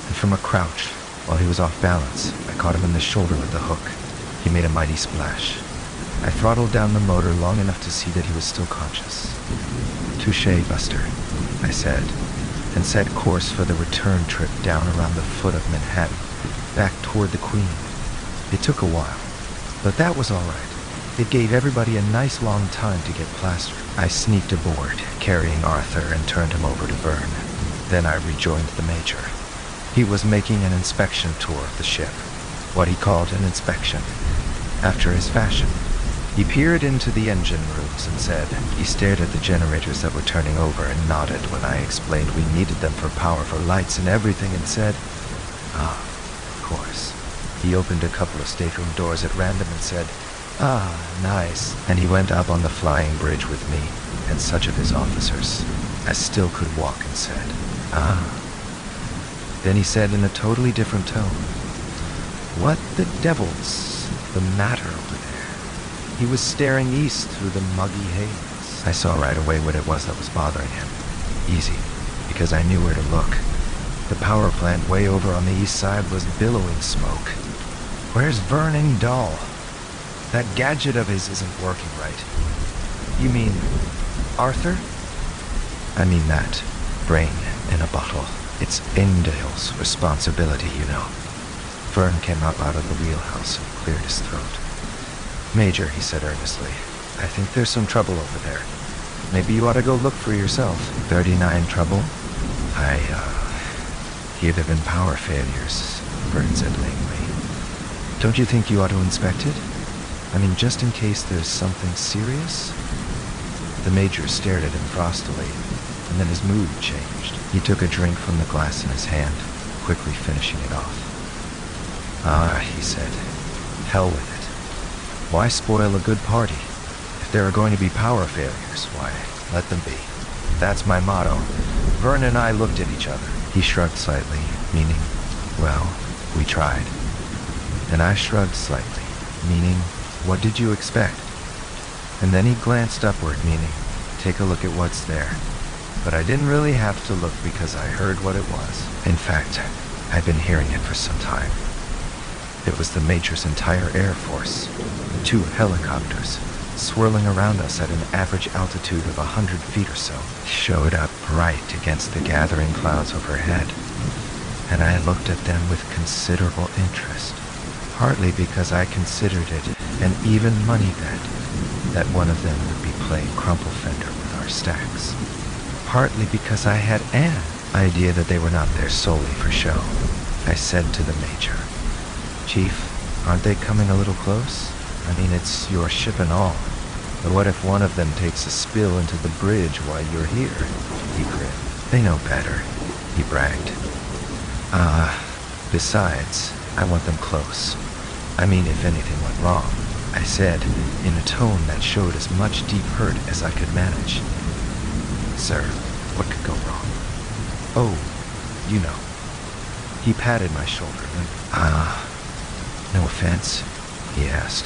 and from a crouch, while he was off balance, I caught him in the shoulder with the hook. He made a mighty splash. I throttled down the motor long enough to see that he was still conscious. "Touché, Buster," I said, and set course for the return trip down around the foot of Manhattan, back toward the Queen. It took a while, but that was all right. It gave everybody a nice long time to get plastered. I sneaked aboard, carrying Arthur, and turned him over to Vern. Then I rejoined the Major. He was making an inspection tour of the ship, what he called an inspection, after his fashion. He peered into the engine rooms and said, he stared at the generators that were turning over and nodded when I explained we needed them for power for lights and everything and said, "Ah, of course." He opened a couple of stateroom doors at random and said, "Ah, nice." And he went up on the flying bridge with me and such of his officers as still could walk and said, "Ah." Then he said in a totally different tone, "What the devil's the matter over there?" He was staring east through the muggy haze. I saw right away what it was that was bothering him. Easy, because I knew where to look. The power plant way over on the east side was billowing smoke. Where's Vern Engdahl? That gadget of his isn't working right. You mean Arthur? I mean that. Brain in a bottle. It's Engdahl's responsibility, you know. Vern came up out of the wheelhouse and cleared his throat. "Major," he said earnestly, "I think there's some trouble over there. Maybe you ought to go look for yourself." 39 trouble? I hear there've been power failures, Vern said lamely. "Don't you think you ought to inspect it? I mean, just in case there's something serious?" The Major stared at him frostily, and then his mood changed. He took a drink from the glass in his hand, quickly finishing it off. "Ah," he said, "hell with it. Why spoil a good party? If there are going to be power failures, why, let them be. That's my motto." Vern and I looked at each other. He shrugged slightly, meaning, well, we tried. And I shrugged slightly, meaning, what did you expect? And then he glanced upward, meaning, take a look at what's there. But I didn't really have to look because I heard what it was. In fact, I've been hearing it for some time. It was the Major's entire Air Force, 2 helicopters, swirling around us at an average altitude of 100 feet or so, showed up right against the gathering clouds overhead. And I looked at them with considerable interest, partly because I considered it an even money bet that one of them would be playing crumple fender with our stacks, partly because I had an idea that they were not there solely for show. I said to the Major, "Chief, aren't they coming a little close? I mean, it's your ship and all. But what if one of them takes a spill into the bridge while you're here?" He grinned. "They know better," he bragged. Besides, I want them close. I mean, if anything went wrong," I said, in a tone that showed as much deep hurt as I could manage. "Sir, what could go wrong?" "Oh, you know." He patted my shoulder and, "No offense?" he asked.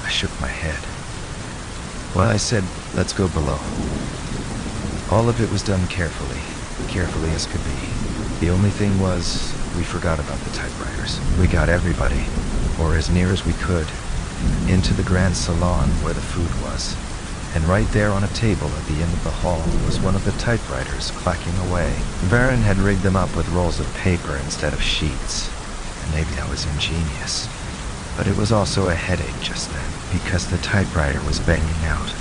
I shook my head. Well, I said, "Let's go below." All of it was done carefully as could be. The only thing was, we forgot about the typewriters. We got everybody, or as near as we could, into the grand salon where the food was. And right there on a table at the end of the hall was one of the typewriters clacking away. Varen had rigged them up with rolls of paper instead of sheets. And maybe that was ingenious. But it was also a headache just then, because the typewriter was banging out.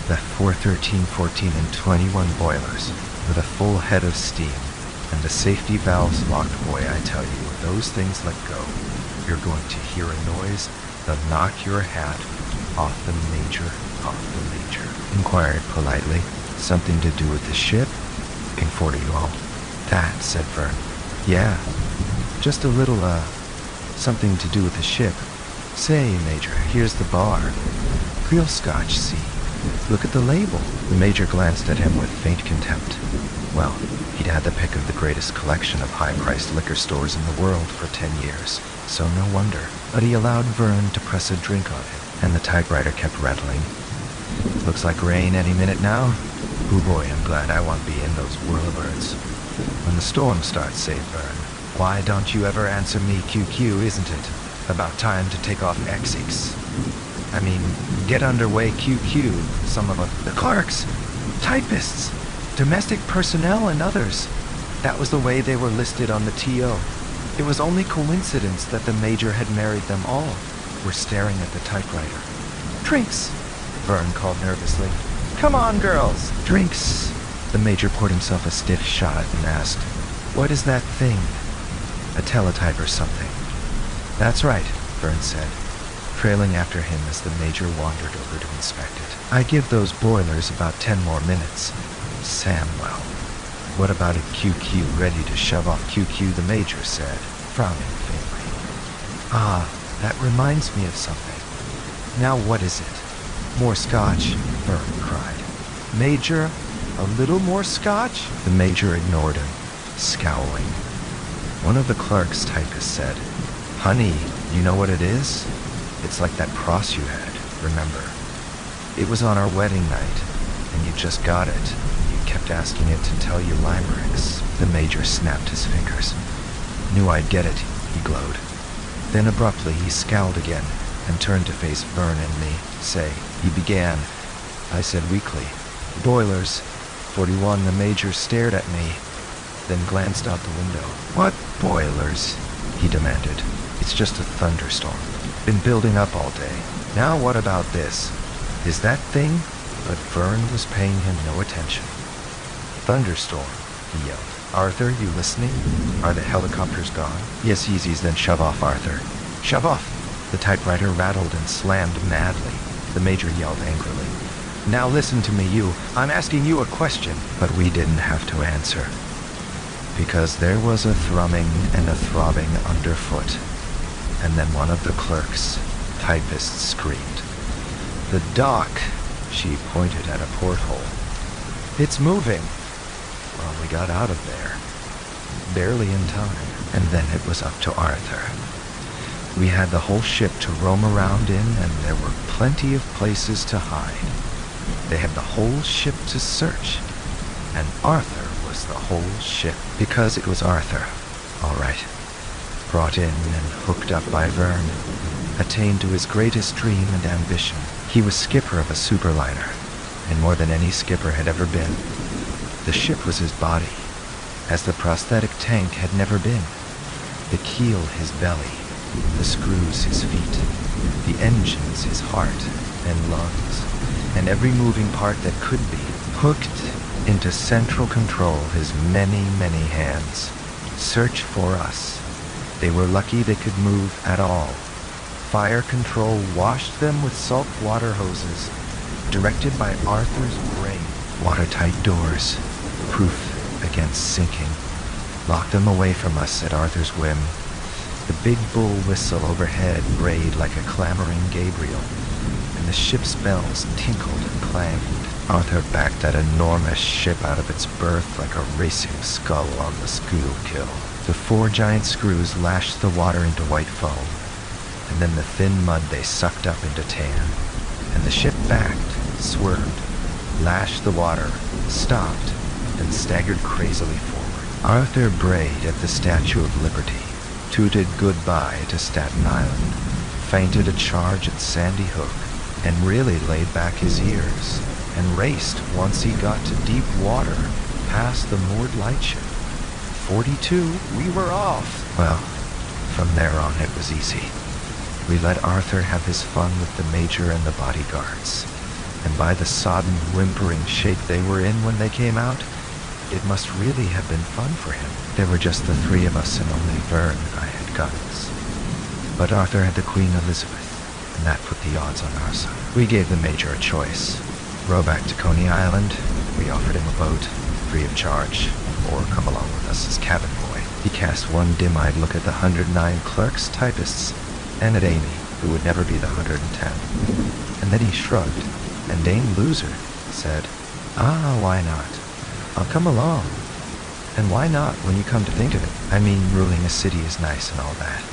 The 413, 14, and 21 boilers, with a full head of steam, and the safety valves locked. Boy, I tell you, if those things let go, you're going to hear a noise that'll knock your hat off the Major, inquired politely. "Something to do with the ship?" "For you all." "That," said Vern. "Yeah, just a little, something to do with the ship. Say, Major, here's the bar. Real Scotch, see? Look at the label." The Major glanced at him with faint contempt. Well, he'd had the pick of the greatest collection of high-priced liquor stores in the world for 10 years, so no wonder. But he allowed Vern to press a drink on him. and the typewriter kept rattling. Looks like rain any minute now. Oh boy, I'm glad I won't be in those whirlybirds. When the storm starts, say Vern. Why don't you ever answer me, QQ, isn't it? About time to take off X6. I mean, get underway, QQ. Some of the clerks, typists, domestic personnel, and others. That was the way they were listed on the TO. It was only coincidence that the major had married them all. We're staring at the typewriter. Drinks, Vern called nervously. Come on, girls, drinks. The major poured himself a stiff shot and asked, what is that thing? A teletype or something. That's right, Vern said, trailing after him as the major wandered over to inspect it. I give those boilers about 10 more minutes. Samwell. What about a QQ ready to shove off QQ, the major said, frowning faintly. Ah, that reminds me of something. Now what is it? More scotch, Vern cried. Major, a little more scotch? The major ignored him, scowling. One of the clerks, typist, said, Honey, you know what it is? It's like that cross you had, remember? It was on our wedding night, and you just got it. You kept asking it to tell you limericks. The major snapped his fingers. Knew I'd get it, he glowed. Then abruptly he scowled again and turned to face Vern and me. Say, he began. I said weakly, boilers. 41, the major stared at me, then glanced out the window. What boilers? He demanded. It's just a thunderstorm. Been building up all day. Now what about this? Is that thing? But Vern was paying him no attention. Thunderstorm, he yelled. Arthur, you listening? Are the helicopters gone? Yes, Yeezys, then shove off, Arthur. Shove off! The typewriter rattled and slammed madly. The major yelled angrily. Now listen to me, you. I'm asking you a question. But we didn't have to answer. Because there was a thrumming and a throbbing underfoot. And then one of the clerks, typists, screamed. The dock, she pointed at a porthole. It's moving. Well, we got out of there. Barely in time. And then it was up to Arthur. We had the whole ship to roam around in, and there were plenty of places to hide. They had the whole ship to search. And Arthur was the whole ship. Because it was Arthur. All right. Brought in and hooked up by Vern. Attained to his greatest dream and ambition. He was skipper of a superliner, and more than any skipper had ever been. The ship was his body, as the prosthetic tank had never been. The keel his belly, the screws his feet, the engines his heart and lungs, and every moving part that could be, hooked into central control his many, many hands. Search for us. They were lucky they could move at all. Fire control washed them with salt water hoses, directed by Arthur's brain. Watertight doors, proof against sinking, locked them away from us at Arthur's whim. The big bull whistle overhead brayed like a clamoring Gabriel, and the ship's bells tinkled and clanged. Arthur backed that enormous ship out of its berth like a racing skull on the Schuylkill. The 4 giant screws lashed the water into white foam, and then the thin mud they sucked up into tan. And the ship backed, swerved, lashed the water, stopped, and staggered crazily forward. Arthur brayed at the Statue of Liberty, tooted goodbye to Staten Island, feinted a charge at Sandy Hook, and really laid back his ears, and raced once he got to deep water, past the moored lightship. 42, we were off. Well, from there on it was easy. We let Arthur have his fun with the major and the bodyguards, and by the sodden, whimpering shape they were in when they came out, it must really have been fun for him. There were just the 3 of us, and only Vern and I had guns. But Arthur had the Queen Elizabeth, and that put the odds on our side. We gave the major a choice. Row back to Coney Island. We offered him a boat, free of charge, or come along with us as cabin boy. He cast one dim-eyed look at the 109 clerks, typists, and at Amy, who would never be the 110. And then he shrugged, and Dame Loser said, why not? I'll come along. And why not when you come to think of it? I mean, ruling a city is nice and all that,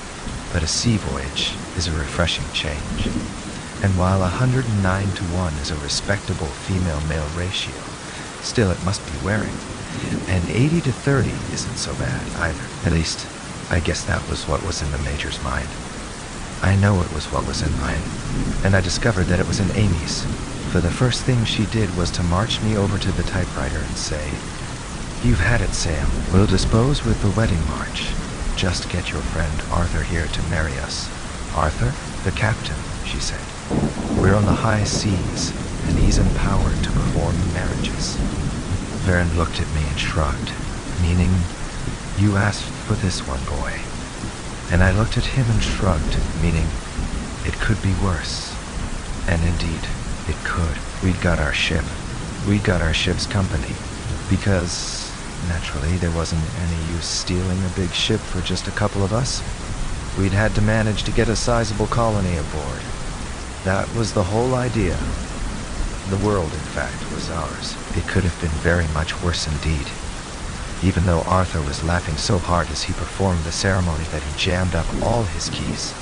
but a sea voyage is a refreshing change. And while 109 to 1 is a respectable female-male ratio, still it must be wearing. And 80 to 30 isn't so bad either. At least, I guess that was what was in the Major's mind. I know it was what was in mine, and I discovered that it was in Amy's. For the first thing she did was to march me over to the typewriter and say, "You've had it, Sam. We'll dispose with the wedding march. Just get your friend Arthur here to marry us." "Arthur? The captain," she said. "We're on the high seas, and he's empowered to perform marriages." Vern looked at me and shrugged, meaning, "You asked for this one, boy." And I looked at him and shrugged, meaning, it could be worse. And indeed, it could. We'd got our ship. We'd got our ship's company. Because, naturally, there wasn't any use stealing a big ship for just a couple of us. We'd had to manage to get a sizable colony aboard. That was the whole idea. The world, in fact, was ours. It could have been very much worse indeed. Even though Arthur was laughing so hard as he performed the ceremony that he jammed up all his keys.